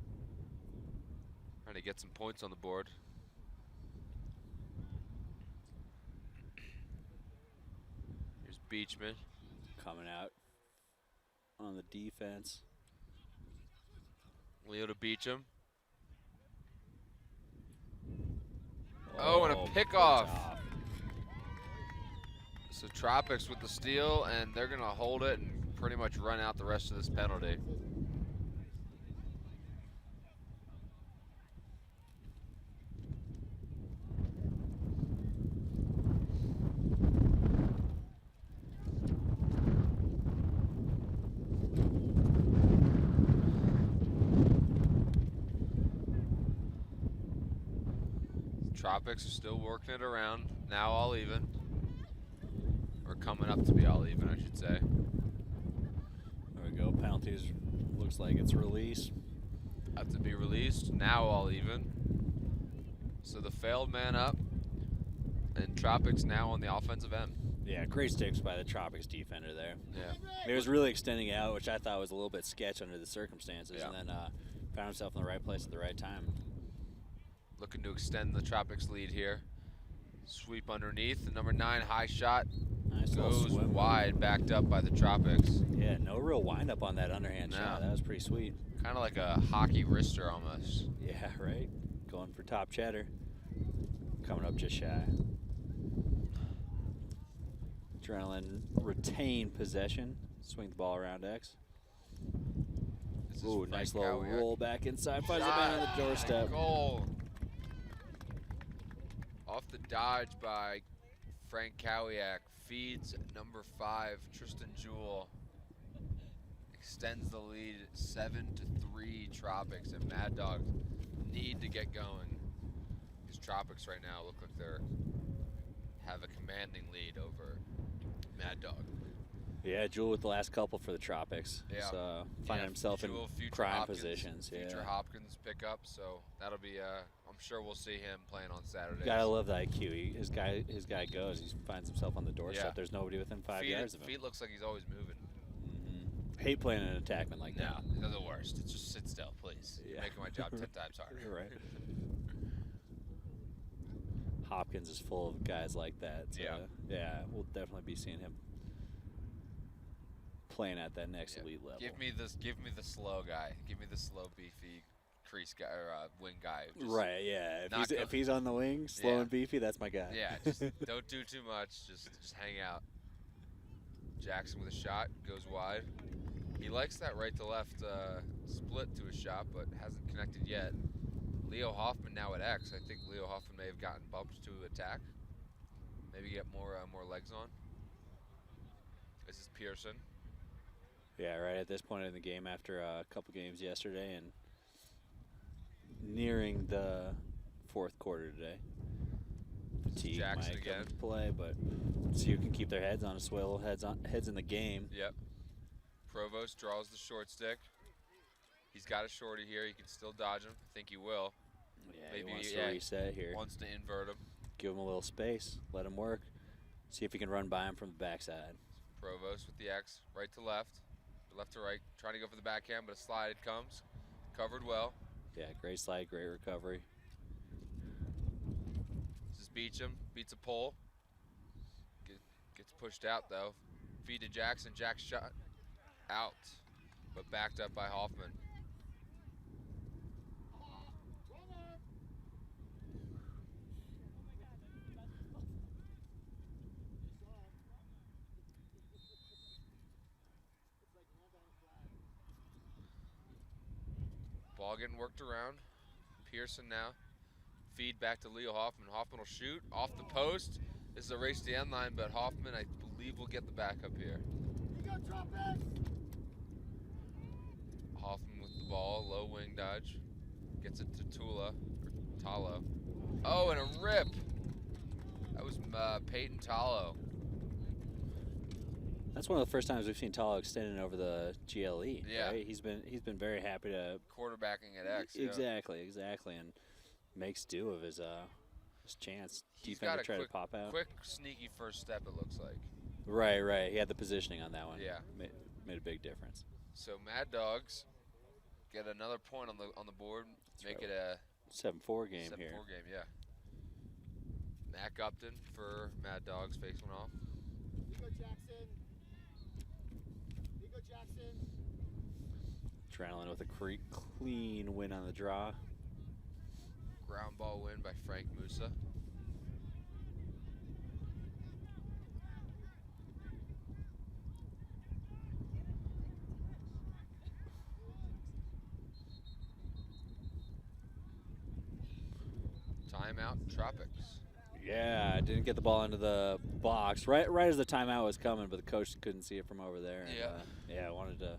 Trying to get some points on the board. Here's Beachman. Coming out on the defense. Leo to Beacham. Oh, and a pickoff. So Tropics with the steal, and they're going to hold it and pretty much run out the rest of this penalty. Tropics are still working it around. Now all even. Or coming up to be all even, I should say. There we go. Penalties. Looks like it's released. Have to be released. Now all even. So the failed man up. And Tropics now on the offensive end. Yeah, great sticks by the Tropics defender there. Yeah. He was really extending out, which I thought was a little bit sketch under the circumstances, Yeah. and then found himself in the right place at the right time. Looking to extend the Tropics lead here. Sweep underneath. The number 9 high shot Nice little goes swim. wide, backed up by the Tropics. Yeah, no real wind-up on that underhand No. shot. That was pretty sweet. Kind of like a hockey wrister almost. Yeah, right. Going for top cheddar. Coming up just shy. Adrenaline retain possession. Swing the ball around X. This is Ooh, Frank nice little Cowiak. roll back inside. Finds the man on the doorstep. Goal. Off the dodge by Frank Cowiak. Feeds number 5, Tristan Jewell. Extends the lead 7-3 Tropics, and Mad Dogs need to get going. These Tropics right now look like have a commanding lead over Mad Dog. Yeah, Jewel with the last couple for the Tropics. Yeah. So finding himself Jewell, in future prime Hopkins, positions. Future Yeah. Hopkins pickup, so that'll be. I'm sure we'll see him playing on Saturday. Gotta love the IQ. His guy goes. He finds himself on the doorstep. Yeah. There's nobody within 5 yards of him. Feet looks like he's always moving. Hate playing an attackman like No, that. they're the worst. It's just sit still, please. Yeah. You're making my job 10 times harder. Right. Hopkins is full of guys like that. So yeah, we'll definitely be seeing him playing at that next elite level. Give me the slow guy. Give me the slow, beefy crease guy or wing guy. Just Right, yeah. not If he's on the wing, slow and beefy, that's my guy. Yeah, just don't do too much. Just hang out. Jackson with a shot, goes wide. He likes that right to left split to a shot, but hasn't connected yet. Leo Hoffman now at X. I think Leo Hoffman may have gotten bumped to attack. Maybe get more legs on. This is Pearson. Yeah, right at this point in the game after a couple games yesterday and nearing the fourth quarter today. fatigue Jackson might come again. into play, but see who can keep their heads on a swivel, heads in the game. Yep. Provost draws the short stick. He's got a shorty here. He can still dodge him. I think he will. Yeah, Maybe he wants to reset here. Wants to invert him. Give him a little space. Let him work. See if he can run by him from the backside. Provost with the X, right to left, left to right, trying to go for the backhand, but a slide comes. Covered well. Yeah, great slide, great recovery. This is Beecham, beats a pole. Gets pushed out though. Feed to Jackson, Jack's shot out, but backed up by Hoffman. Ball getting worked around. Pearson now. Feed back to Leo Hoffman. Hoffman will shoot off the post. This is a race to the end line, but Hoffman, I believe, will get the backup here. You go, Tropics! Hoffman with the ball, low wing dodge. Gets it to Talo. Oh, and a rip. That was Peyton Talo. That's one of the first times we've seen Talo extending over the GLE. Yeah. Right? He's been very happy to Quarterbacking at X. exactly, and makes do of his chance. He's Defender got a try to pop out. quick, sneaky first step, it looks like. Right. He had the positioning on that one. Yeah. Made a big difference. So Mad Dogs get another point on the board. Make it a 7-4 game 7-4 here. game, yeah. Mac Upton for Mad Dogs, fakes one off. You go, Jackson. You go, Jackson. Adrenaline with a clean win on the draw. Ground ball win by Frank Musa. Timeout, Tropics. Yeah, didn't get the ball into the box right as the timeout was coming, but the coach couldn't see it from over there. And, Yeah. Wanted to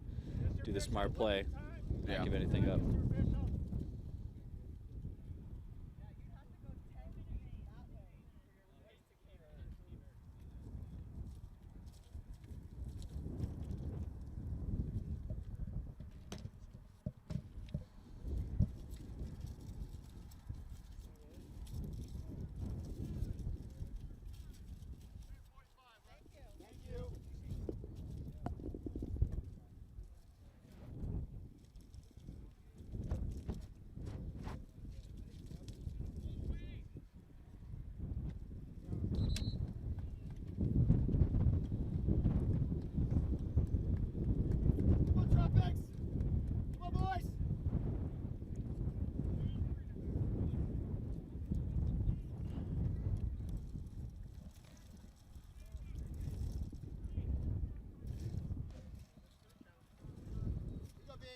do the smart play, not Yeah. give anything up. Thank you. Come on, Tropics! Come on, boys! You go, B.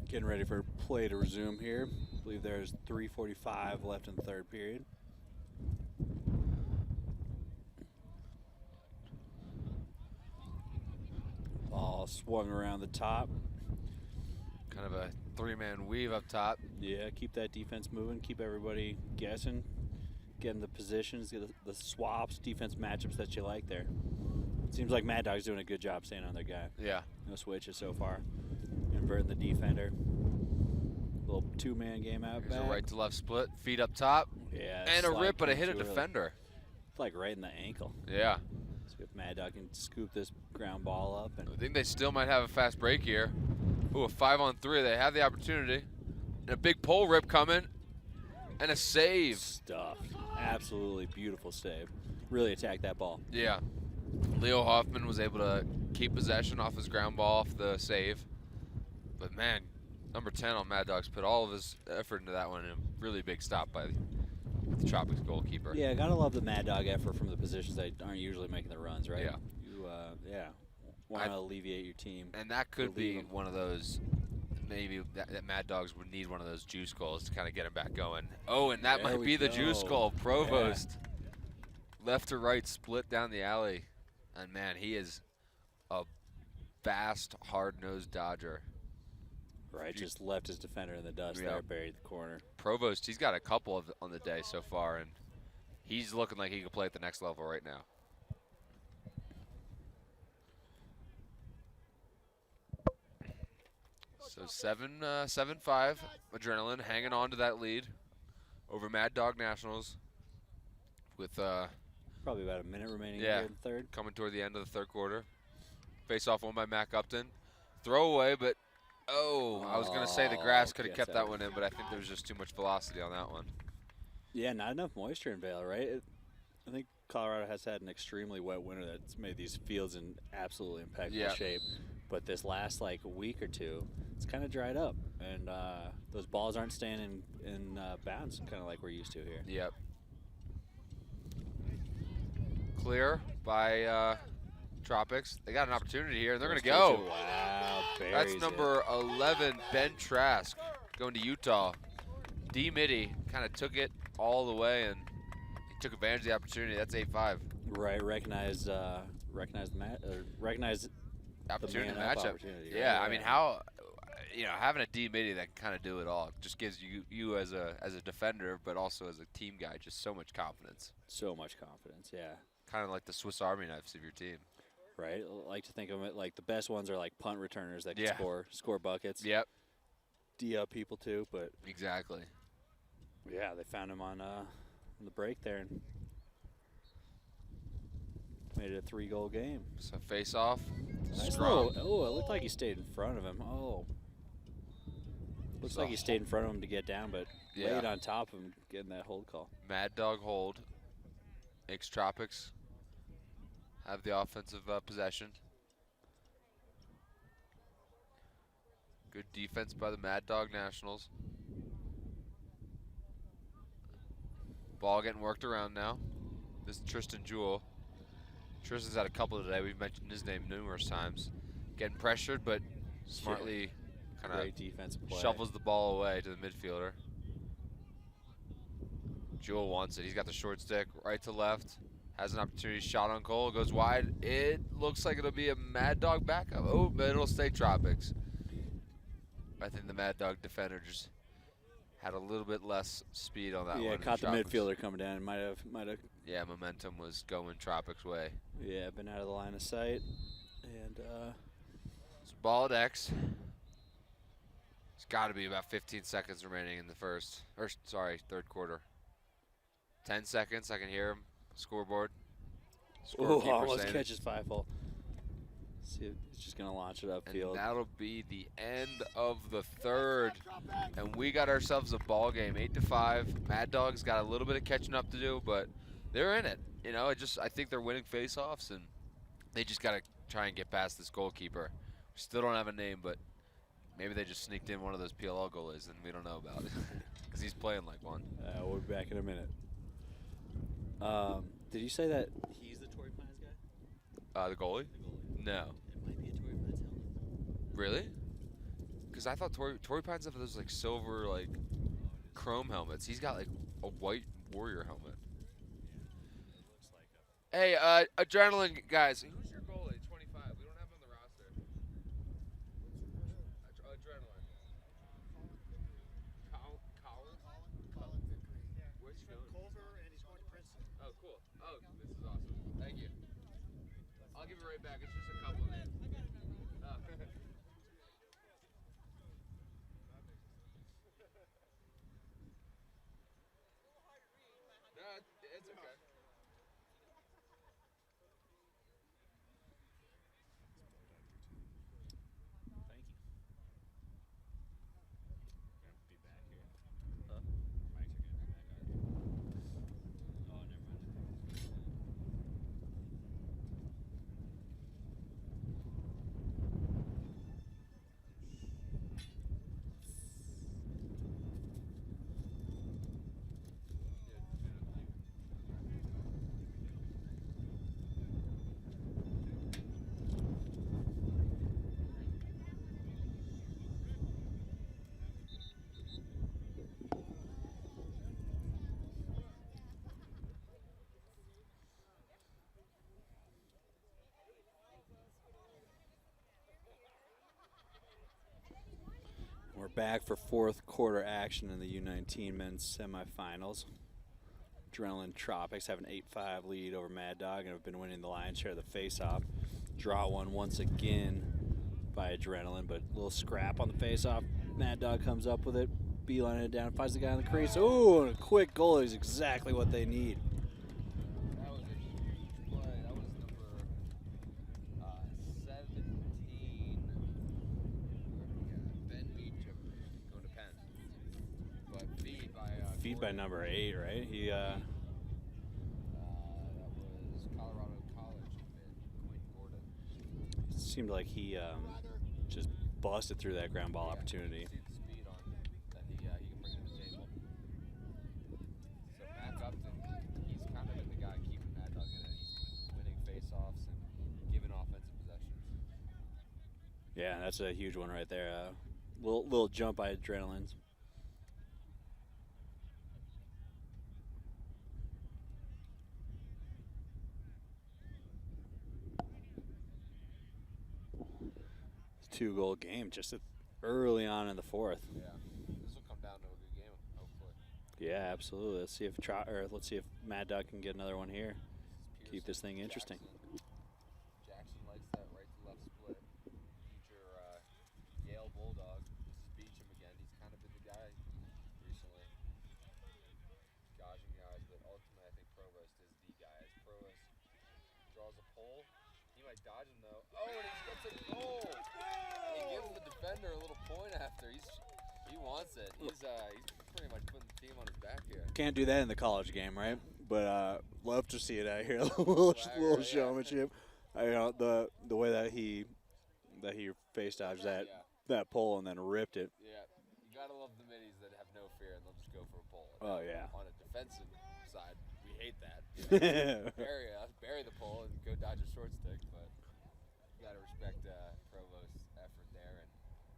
Getting ready for play to resume here. I believe there's 3:45 left in the third period. Ball swung around the top. Kind of a three-man weave up top. Yeah, keep that defense moving. Keep everybody guessing. Getting the positions, get the swaps, defense matchups that you like there. Seems like Mad Dog's doing a good job staying on their guy. Yeah. No switches so far. Inverting the defender. Little two-man game out Here's back. a right to left split. Feet up top. Yeah. And a slide rip, but it came hit a too early. defender. It's like right in the ankle. Yeah. See if Mad Dog can scoop this ground ball up. And I think they still might have a fast break here. Ooh, a 5-on-3. They have the opportunity. And a big pole rip coming. And a save. stuffed. Absolutely beautiful save. Really attacked that ball. Yeah. Leo Hoffman was able to keep possession off his ground ball off the save. But man, number 10 on Mad Dogs put all of his effort into that one, and a really big stop by the Tropics goalkeeper. Yeah, gotta love the Mad Dog effort from the positions that aren't usually making the runs, right? Yeah. You, want to alleviate your team. And that could be Relieve 'em. one of those maybe that Mad Dogs would need one of those juice goals to kind of get him back going. Oh, and that There might we be the juice go. goal. Provost, left to right, split down the alley. And, man, he is a fast, hard-nosed dodger. Right, just left his defender in the dust Yeah. there, buried the corner. Provost, he's got a couple of on the day so far, and he's looking like he could play at the next level right now. So 7-5, Adrenaline hanging on to that lead over Mad Dog Nationals with Probably about a minute remaining Yeah. here in the third. coming toward the end of the third quarter. Face off won by Mac Upton. Throw away, but I was going to say the grass could have gets kept that out. one in, but I think there was just too much velocity on that one. Yeah, not enough moisture in Vail, right? I think Colorado has had an extremely wet winter that's made these fields in absolutely impeccable Yeah. shape. But this last week or two, it's kind of dried up, and those balls aren't staying in bounds, kind of like we're used to here. Yep. Clear by Tropics. They got an opportunity here, and they're going to go. Wow, That's buries it. number 11, Ben Trask, going to Utah. D. Mitty kind of took it all the way, and he took advantage of the opportunity. That's 8-5. Right, recognize the Opportunity man-up matchup. opportunity, Yeah, right, I mean, yeah. how, having a D. Mitty that can kind of do it all just gives you as a defender, but also as a team guy, just so much confidence. So much confidence, yeah. Kind of like the Swiss Army knives of your team. Right, I like to think of it like the best ones are like punt returners that can Yeah. score buckets. Yep, D up people too, but exactly. yeah, they found him on the break there and made it a 3-goal game. So face off, Nice scrum. little, it looked like he stayed in front of him. Oh, looks So like he stayed in front of him to get down, but Yeah. laid on top of him, getting that hold call. Mad Dog hold. Makes Tropics have the offensive possession. Good defense by the Mad Dog Nationals. Ball getting worked around now. This is Tristan Jewell. Tristan's had a couple today. We've mentioned his name numerous times. Getting pressured, but smartly kind Great of defensive play. shuffles the ball away to the midfielder. Jewell wants it. He's got the short stick right to left. Has an opportunity, shot on goal, goes wide. It looks like it'll be a Mad Dog backup. Oh, but it'll stay Tropics. I think the Mad Dog defender just had a little bit less speed on that one. Yeah, than caught the Tropics. midfielder coming down. Might have, Yeah, momentum was going Tropics' way. yeah, been out of the line of sight. And So ball at X. It's got to be about 15 seconds remaining in the third quarter. 10 seconds, I can hear him. Scoreboard. Scorekeeper almost saying it. catches 5-hole. See, he's just gonna launch it upfield. And that'll be the end of the third. And we got ourselves a ball game, 8-5. Mad Dog's got a little bit of catching up to do, but they're in it. I think they're winning faceoffs, and they just got to try and get past this goalkeeper. We still don't have a name, but maybe they just sneaked in one of those PLL goalies, and we don't know about it because he's playing like one. We'll be back in a minute. Did you say that he's the Torrey Pines guy? The goalie? No. It might be a Torrey Pines helmet. Really? Because I thought Torrey Pines have those like silver chrome helmets. He's got like a white Warrior helmet. Hey, Adrenaline guys. Who's your goalie? 25. We don't have him on the roster. Adrenaline. Colin Vickery. Where's he He's from going? Culver, and he's going to Princeton. Oh, cool. Oh, this is awesome. Thank you. I'll give it right back. It's just a couple names. Oh. No, it's okay. Thank you. Be back here. Huh? Mics are gonna be back on. Oh, never mind. back for fourth quarter action in the U19 Men's Semifinals. Adrenaline Tropics have an 8-5 lead over Mad Dog and have been winning the lion's share of the face-off. Draw one once again by Adrenaline, but a little scrap on the face-off. Mad Dog comes up with it, beelining it down, finds the guy in the crease. Ooh, and a quick goal is exactly what they need. That was a huge play. That was number 17. Ben Meacham going to Penn. But feed by Number 8, right? He that was Colorado College mid Quinn Gordon. seemed like he just busted through that ground ball opportunity. See the speed on that he can bring to the table. So Matt Upton, he's kind of been the guy keeping Mad Dog in it. He's been winning face-offs and giving offensive possessions. Yeah, that's a huge one right there. Little jump by Adrenaline's. Two-goal game just early on in the fourth. Yeah, this will come down to a good game, hopefully. Yeah, absolutely. Let's see if Mad Dog can get another one here. Keep this thing interesting. Jackson likes that right to left split. Future Yale Bulldog. This is Beecham again. He's kind of been the guy recently. Gouging guys, but ultimately I think Provost is the guy. As Provost draws a pole, he might dodge him though. Oh, and he gets a goal. He gives the defender a little point after. He wants it. He's pretty much putting the team on his back here. Can't do that in the college game, right? But love to see it out here. little Swagger, showmanship. The way that he face dodged that pole and then ripped it. Yeah, you gotta love the middies that have no fear and they'll just go for a pole. Oh yeah. On a defensive side, we hate that. Bury the pole and go dodge a short stick, but you gotta respect Provost's effort there. And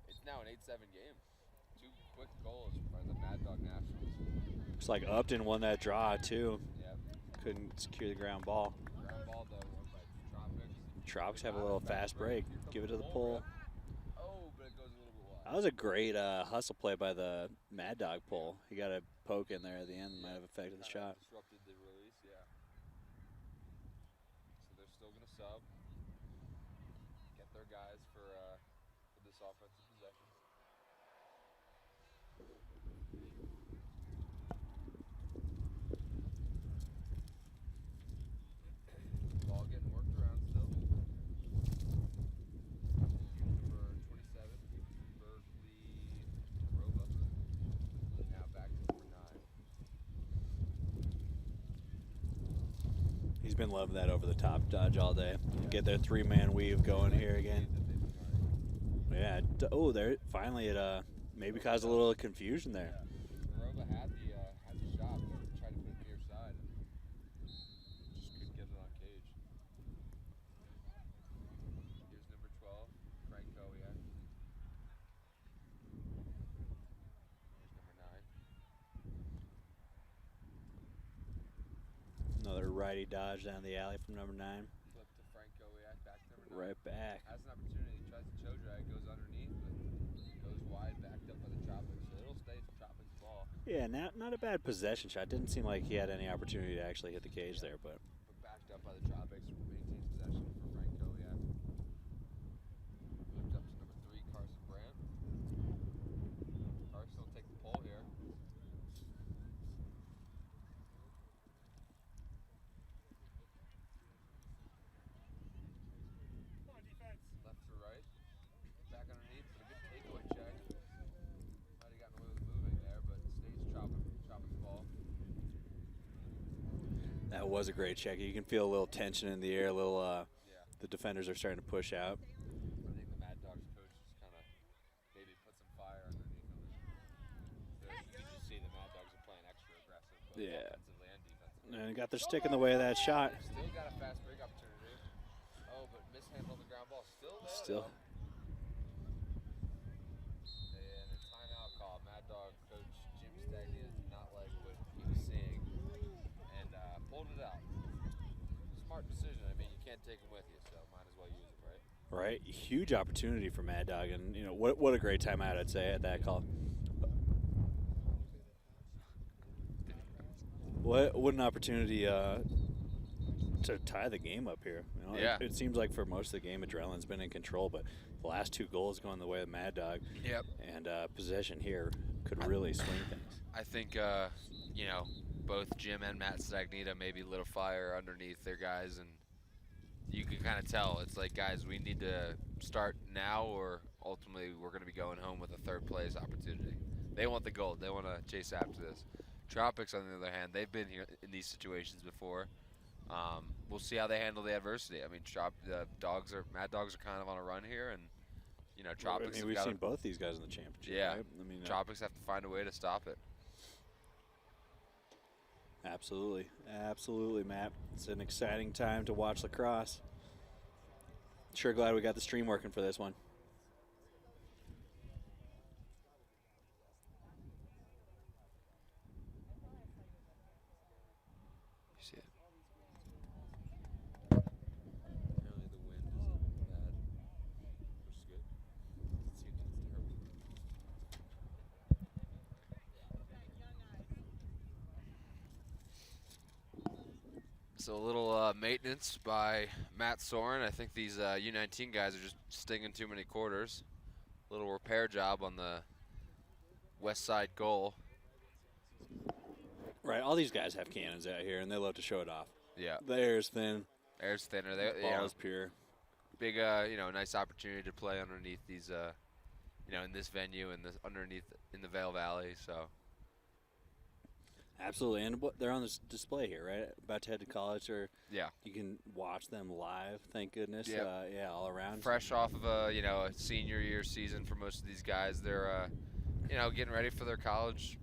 it's now an 8-7 game. 2 quick goals by the Mad Dog Nationals. Looks like Upton won that draw too. Yep. Couldn't secure the ground ball. Ground ball though, won by Tropics. Tropics have a little fast break. Give it to the pole. Oh, but it goes a little bit wide. That was a great hustle play by the Mad Dog pole. He got a poke in there at the end that might have affected the shot. Disrupted the release, yeah. So they're still going to sub. Get their guys for this offensive possession. Ball getting worked around still. Number 27, Berkeley Roba. Now back to number 9. He's been loving that over the top dodge all day. Get their 3-man weave going here again. Yeah. There finally it maybe caused a little confusion there. Roba had the shot, but tried to put it near side and just couldn't get it on cage. Here's number 12, Frank Kowiak. Here's number 9. Another righty dodge down the alley from number 9. Flip to Frank Kowiak, back to number 9. Right back. Has an opportunity, tries to chow drag, goes underneath, but goes wide, backed up by the Tropics. So it'll stay Tropics ball. Yeah, not a bad possession shot. Didn't seem like he had any opportunity to actually hit the cage there, but But backed up by the Tropics, maintains possession for Frank Kowiak. Moved up to number 3, Carson Brandt. Carson will take the pole here. Left to right. Back underneath, but a good takeaway check. Might have gotten away with moving there, but stays Tropics ball. that was a great check. You can feel a little tension in the air. A little. The defenders are starting to push out. I think the Mad Dogs coach just kind of maybe put some fire underneath them. So you can just see the Mad Dogs are playing extra aggressive, both offensively and defensively. And got their stick in the way of that shot. Still got a fast break opportunity. Oh, but mishandled the ground ball. Still there. Still. Though. And a timeout call. Mad Dog coach Jim Stagnia did not like what he was seeing and pulled it out. Smart decision. I mean, you can't take them with you, so might as well use it, right? Right, huge opportunity for Mad Dog, and what a great timeout I'd say at that call. What an opportunity to tie the game up here. Yeah. It seems like for most of the game, Adrenaline's been in control, but the last 2 goals going the way of Mad Dog. Yep. And possession here could really swing things. I think, both Jim and Matt Stagnita maybe lit a fire underneath their guys, and you can kind of tell. It's like, guys, we need to start now, or ultimately we're going to be going home with a 3rd place opportunity. They want the gold. They want to chase after this. Tropics, on the other hand, they've been here in these situations before. We'll see how they handle the adversity. I mean, Mad Dogs are kind of on a run here, and Tropics. We've seen both these guys in the championship. Yeah, right? Tropics have to find a way to stop it. Absolutely, absolutely, Matt. It's an exciting time to watch lacrosse. Sure glad we got the stream working for this one. You see it? Apparently the wind is bad, which is good. It seems terrible. So a little maintenance by Matt Soren. I think these U19 guys are just stinging too many quarters. A little repair job on the west side goal. Right, all these guys have cannons out here, and they love to show it off. Yeah, The air's thin, air's thinner. the They, ball is pure. big, nice opportunity to play underneath these, in this venue and underneath in the Vail Valley. So. Absolutely, and they're on this display here, right? About to head to college, or Yeah. you can watch them live. Thank goodness. Yep. All around. Fresh off of a senior year season for most of these guys, they're getting ready for their college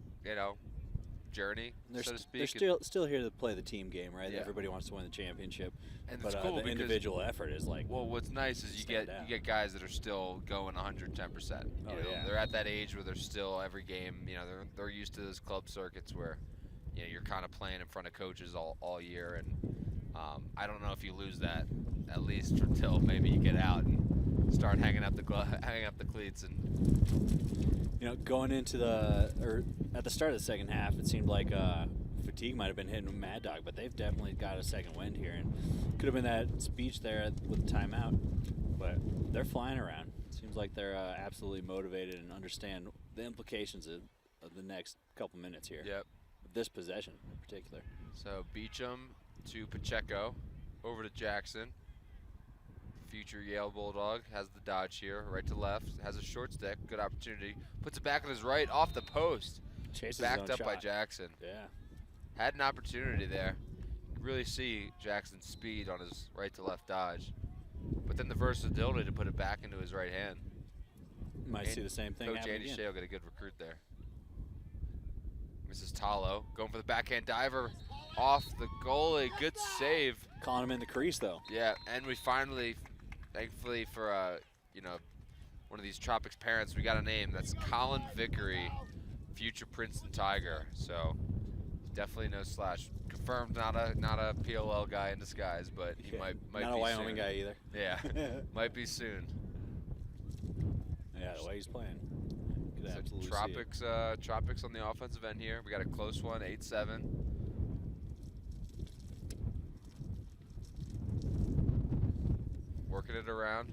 journey, They're, so to they're speak. still here to play the team game, right? Yeah. Everybody wants to win the championship, And but it's cool the because individual effort is like. well, what's nice is you stand get out. guys that are still going 110%. Oh, yeah. They're at that age where they're still every game. They're used to those club circuits where you're kind of playing in front of coaches all year, and I don't know if you lose that at least until maybe you get out and start hanging up the cleats and Going into at the start of the second half, it seemed like fatigue might have been hitting Mad Dog, but they've definitely got a second wind here, and could have been that speech there with the timeout, but they're flying around. Seems like they're absolutely motivated and understand the implications of the next couple minutes here. Yep. This possession in particular. So Beecham to Pacheco, over to Jackson. Future Yale Bulldog has the dodge here, right to left, has a short stick, good opportunity, puts it back on his right, off the post, Chases his backed own up by shot. Jackson. Yeah. Had an opportunity there. You really see Jackson's speed on his right to left dodge, but then the versatility to put it back into his right hand. Might see the same thing Coach happen Andy again. Shea will get a good recruit there. Mrs. Talo going for the backhand diver off the goalie. Good save. Calling him in the crease, though. Yeah, and we finally, thankfully for one of these Tropics parents, we got a name. That's Colin Vickery, future Princeton Tiger. So definitely no slash. Confirmed, not a PLL guy in disguise, but he might Not be a Wyoming soon. guy either. Yeah, might be soon. Yeah, the way he's playing. Could So absolutely see it. Tropics on the offensive end here. We got a close one, 8-7. Working it around.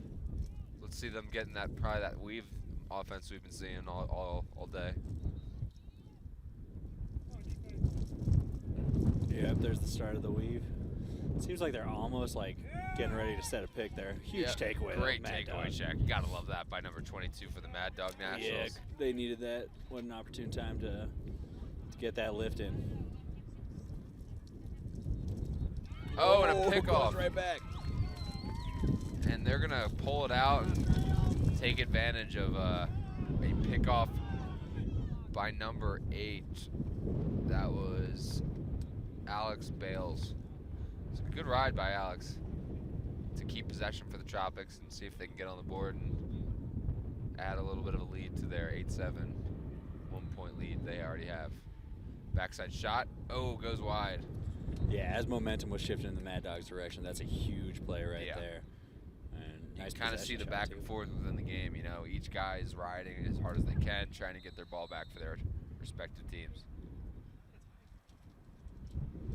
Let's see them getting that weave offense we've been seeing all day. Yep, there's the start of the weave. Seems like they're almost like getting ready to set a pick there. Huge Yeah, takeaway. though, Great Mad takeaway, Dog. Shaq. You gotta love that by number 22 for the Mad Dog Yeah, Nationals. they needed that. What an opportune time to get that lift in. Oh, and a goes pickoff. right back. And they're gonna pull it out and take advantage of a pickoff by number 8. That was Alex Bales. It's a good ride by Alex to keep possession for the Tropics and see if they can get on the board and add a little bit of a lead to their 8-7 1-point lead they already have. Backside shot. Oh, goes wide. Yeah, as momentum was shifting in the Mad Dog's direction, that's a huge play right Yeah. there. And You Nice can kind of see possession the shot, back too. and forth within the game. You know, each guy is riding as hard as they can, trying to get their ball back for their respective teams.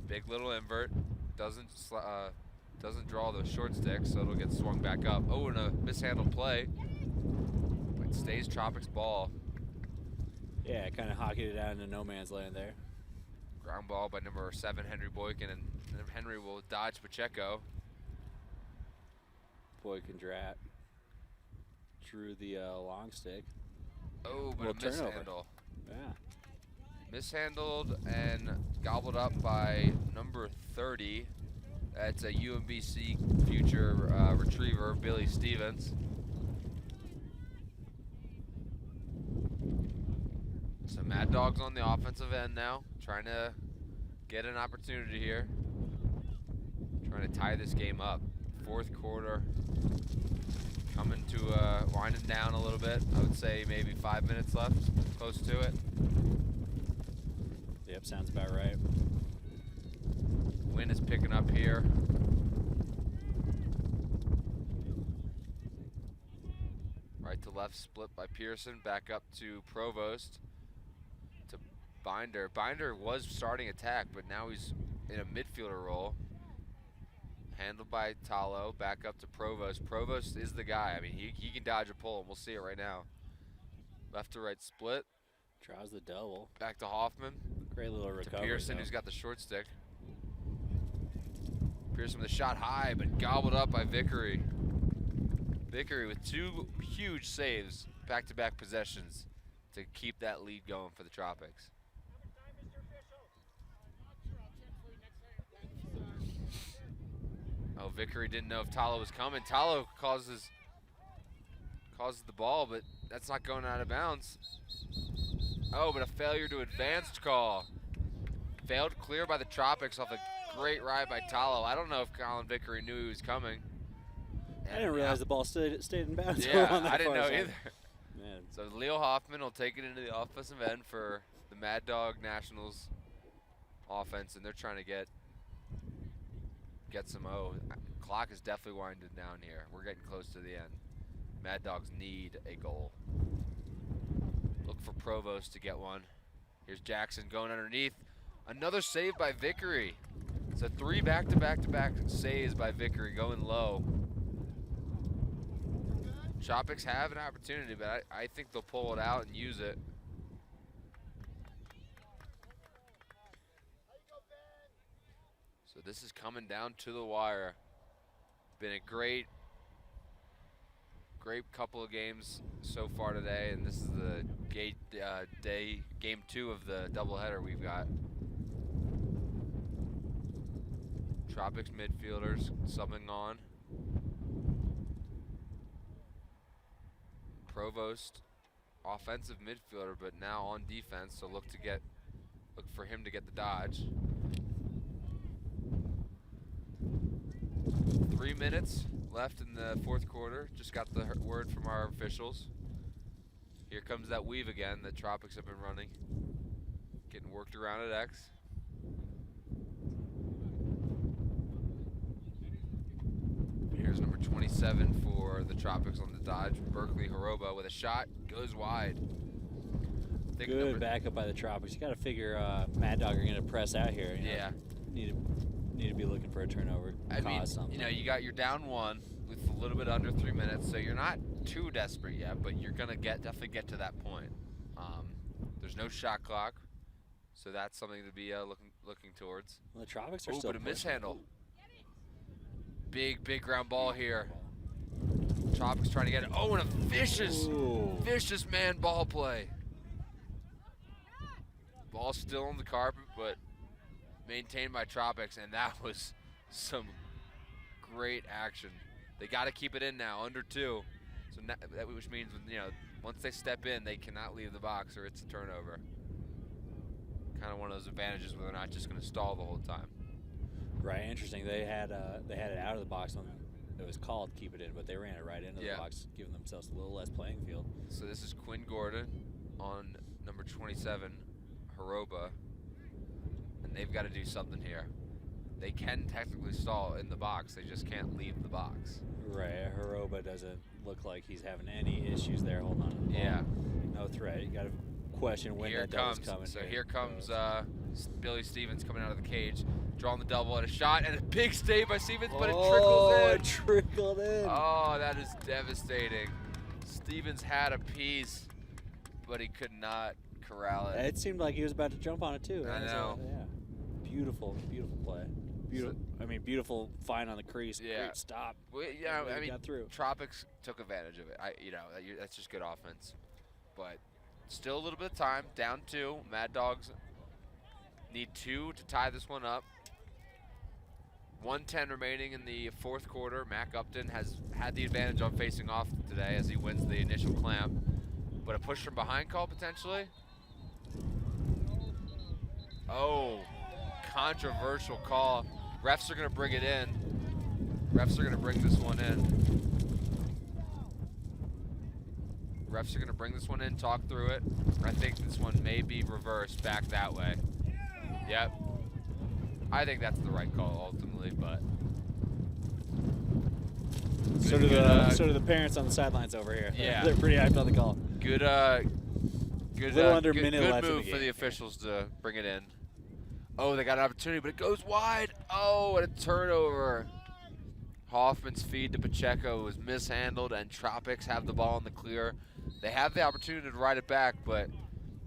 Big little invert, doesn't draw the short stick, so it'll get swung back up. Oh, and a mishandled play, but stays Tropics ball. Yeah, kind of hockeyed it out into no man's land there. Ground ball by number 7, Henry Boykin, and Henry will dodge Pacheco. Boykin drew the long stick. Oh, but Well, a turnover. mishandle. Yeah. Mishandled and gobbled up by number 30. That's a UMBC future retriever, Billy Stevens. So Mad Dog's on the offensive end now, trying to get an opportunity here. Trying to tie this game up. Fourth quarter coming to winding down a little bit. I would say maybe 5 minutes left, close to it. Yep, sounds about right. Wind is picking up here. Right to left split by Pearson, back up to Provost, to Binder. Binder was starting attack, but now he's in a midfielder role. Handled by Talo, back up to Provost. Provost is the guy. I mean, he can dodge a pull, and we'll see it right now. Left to right split. Draws the double. Back to Hoffman. Great little To recovery. Pearson, though. who's got the short stick. Pearson with a shot high, but gobbled up by Vickery. Vickery with 2 huge saves, back-to-back possessions, to keep that lead going for the Tropics. Oh, Vickery didn't know if Talo was coming. Talo causes the ball, but that's not going out of bounds. Oh, but a failure to advance call. Failed clear by the Tropics off a great ride by Talo. I don't know if Colin Vickery knew he was coming. I didn't realize the ball stayed in bounds. Yeah, on that I didn't far know side. either. Man, So Leo Hoffman will take it into the offensive end for the Mad Dog Nationals offense, and they're trying to get some clock is definitely winding down here. We're getting close to the end. Mad Dogs need a goal. Look for Provost to get one. Here's Jackson going underneath. Another save by Vickery. So 3 back-to-back-to-back saves by Vickery going low. Tropics have an opportunity, but I think they'll pull it out and use it. So this is coming down to the wire. Been a great couple of games so far today, and this is the game 2 of the doubleheader we've got. Tropics midfielders subbing on. Provost, offensive midfielder, but now on defense, so look for him to get the dodge. 3 minutes left in the fourth quarter. Just got the word from our officials. Here comes that weave again that Tropics have been running. Getting worked around at X. Here's number 27 for the Tropics on the dodge. Berkeley Horoba with a shot, goes wide. good backup by the Tropics. You got to figure Mad Dog are going to press out here. You know, Yeah. Need to be looking for a turnover. I mean, something. you know, you're down 1 with a little bit under 3 minutes, so you're not too desperate yet, but you're gonna definitely get to that point. There's no shot clock, so that's something to be looking towards. Well, the Tropics are Oh, still but a pushing. mishandle. Big ground ball here. Tropics trying to get it. Oh, and a vicious man ball play. Ball still on the carpet, but maintained by Tropics, and that was some great action. They got to keep it in now, under 2. So which means, you know, once they step in, they cannot leave the box or it's a turnover. Kind of one of those advantages where they're not just going to stall the whole time. Right, interesting. They had it out of the box when it was called keep it in, but they ran it right into the box, giving themselves a little less playing field. So this is Quinn Gordon on number 27, Horoba, and they've got to do something here. they can technically stall in the box. They just can't leave the box. Right, Hiroba doesn't look like he's having any issues there. Hold on. Yeah. No threat. You got to question when Here that it double's comes. coming. So here comes Billy Stevens coming out of the cage, drawing the double and a shot, and a big stave by Stevens, but it trickles in. It trickled in. Oh, that is devastating. Stevens had a piece, but he could not corral it. It seemed like he was about to jump on it too. I know. Yeah. Beautiful, beautiful play. Beautiful. I mean, beautiful find on the crease. Yeah. Great stop. Well, yeah, I mean, got through. Tropics took advantage of it. That's just good offense. But still a little bit of time. Down 2. Mad Dogs need 2 to tie this one up. 1:10 remaining in the 4th quarter. Mac Upton has had the advantage on facing off today as he wins the initial clamp. But a push from behind call potentially. Oh, controversial call. Refs are going to bring it in. Refs are going to bring this one in. Refs are going to bring this one in, talk through it. I think this one may be reversed back that way. Yep. I think that's the right call ultimately, but. So do the parents on the sidelines over here. Yeah. They're pretty hyped on the call. Good little under good, minute good left in move the for the game. officials to bring it in. Oh, they got an opportunity, but it goes wide. Oh, and a turnover. Hoffman's feed to Pacheco was mishandled, and Tropics have the ball in the clear. They have the opportunity to ride it back, but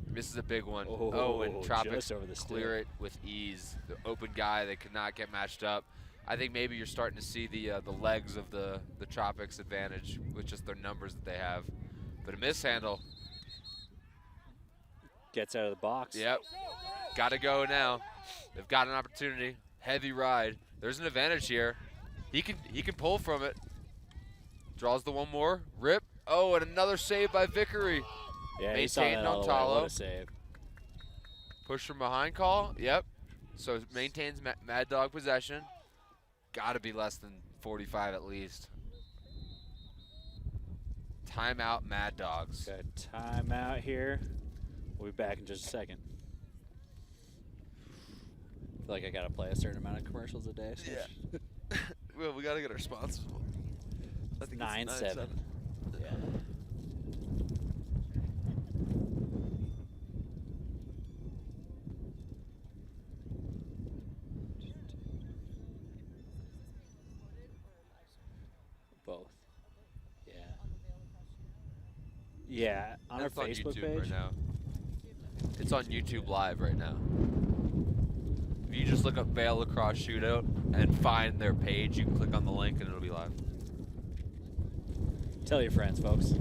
this is a big one. Oh, and Tropics just over the clear stick. it with ease. The open guy, they could not get matched up. I think maybe you're starting to see the legs of the Tropics advantage with just their numbers that they have. But a mishandle. Gets out of the box. Yep. Got to go now. They've got an opportunity. Heavy ride. There's an advantage here. He can pull from it. Draws the one more. Rip. Oh, and another save by Vickery. Yeah, he saw Maintained that on all the way. Talo. What a save. Push from behind call. Yep. So maintains Mad Dog possession. Got to be less than 45 at least. Timeout, Mad Dogs. Got timeout here. We'll be back in just a second. I feel like I gotta play a certain amount of commercials a day. So Yeah. Well, we gotta get our sponsors. I think 9-7. Yeah. Both. Yeah. Yeah. On That's our on Facebook YouTube page. right now. It's on YouTube Live right now. If you just look up Vail Lacrosse Shootout and find their page, you can click on the link and it'll be live. Tell your friends, folks.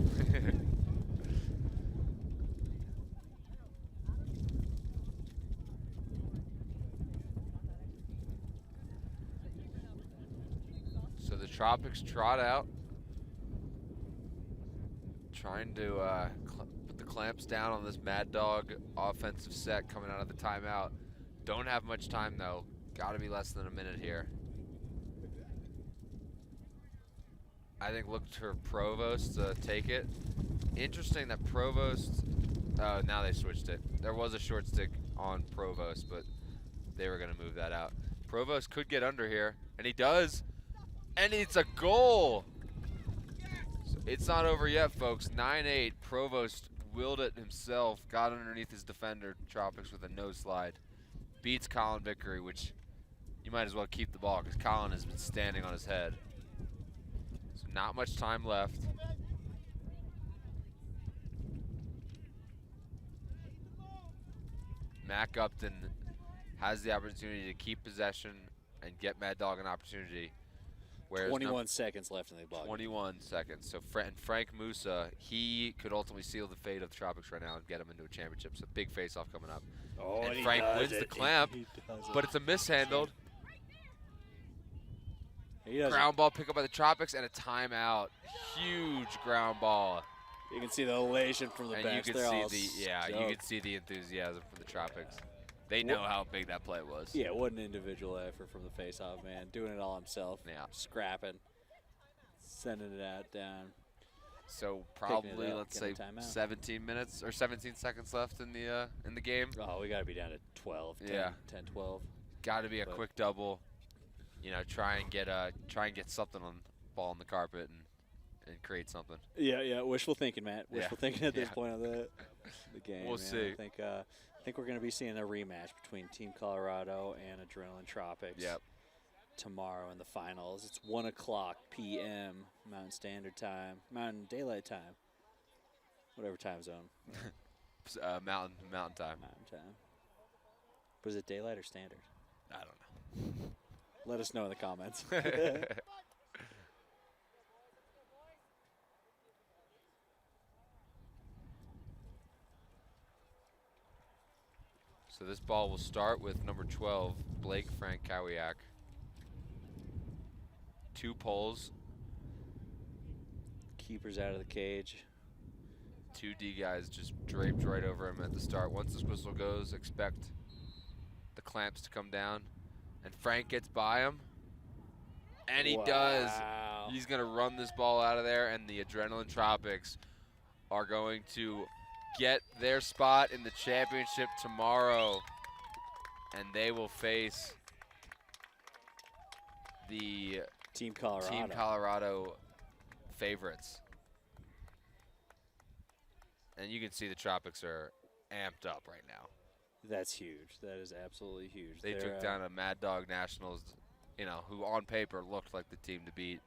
So the Tropics trot out, trying to put the clamps down on this Mad Dog offensive set coming out of the timeout. Don't have much time though. Got to be less than a minute here. I think look for Provost to take it. Interesting that Provost, now they switched it. There was a short stick on Provost, but they were gonna move that out. Provost could get under here, and he does, and it's a goal. So it's not over yet, folks. 9-8, Provost willed it himself, got underneath his defender, Tropics, with a no slide. Beats Colin Vickery, which you might as well keep the ball because Colin has been standing on his head. So not much time left. Mac Upton has the opportunity to keep possession and get Mad Dog an opportunity. Whereas 21 seconds left in the block. 21 seconds. So Frank Musa, he could ultimately seal the fate of the Tropics right now and get him into a championship. So big face-off coming up. Oh, and he Frank does wins it. the clamp, He does it. but it's a mishandled. He does it. Ground ball pick up by the Tropics and a timeout. Huge ground ball. You can see the elation from the And bench. you They're can all see you stoked. can see the enthusiasm from the Tropics. They know how big that play was. Yeah, what an individual effort from the face-off, man. Doing it all himself. Yeah. Scrapping. Sending it out down. So Picking probably it up, let's getting say a timeout. 17 minutes or 17 seconds left in the game. Oh, we got to be down to 12. 10, Yeah. 10, 12. Got to be a But- quick double. you know, try and get something on ball on the carpet and create something. Yeah. Wishful thinking, Matt. Wishful thinking at this Yeah. point of the game. We'll man. see. I think we're going to be seeing a rematch between Team Colorado and Adrenaline Tropics. Yep. Tomorrow in the finals. It's 1:00 p.m. Mountain Standard Time, Mountain Daylight Time, whatever time zone. Mountain time. Mountain Time. Was it daylight or standard? I don't know. Let us know in the comments. So this ball will start with number 12, Blake Frankowiak. 2 poles, Keeper's out of the cage. 2 D guys just draped right over him at the start. Once this whistle goes, expect the clamps to come down. And Frank gets by him. And he does. Wow. He's going to run this ball out of there, and the Adrenaline Tropics are going to get their spot in the championship tomorrow. And they will face the Team Colorado. Team Colorado favorites. And you can see the Tropics are amped up right now. That's huge. That is absolutely huge. They They're, took down a Mad Dog Nationals, you know, who on paper looked like the team to beat.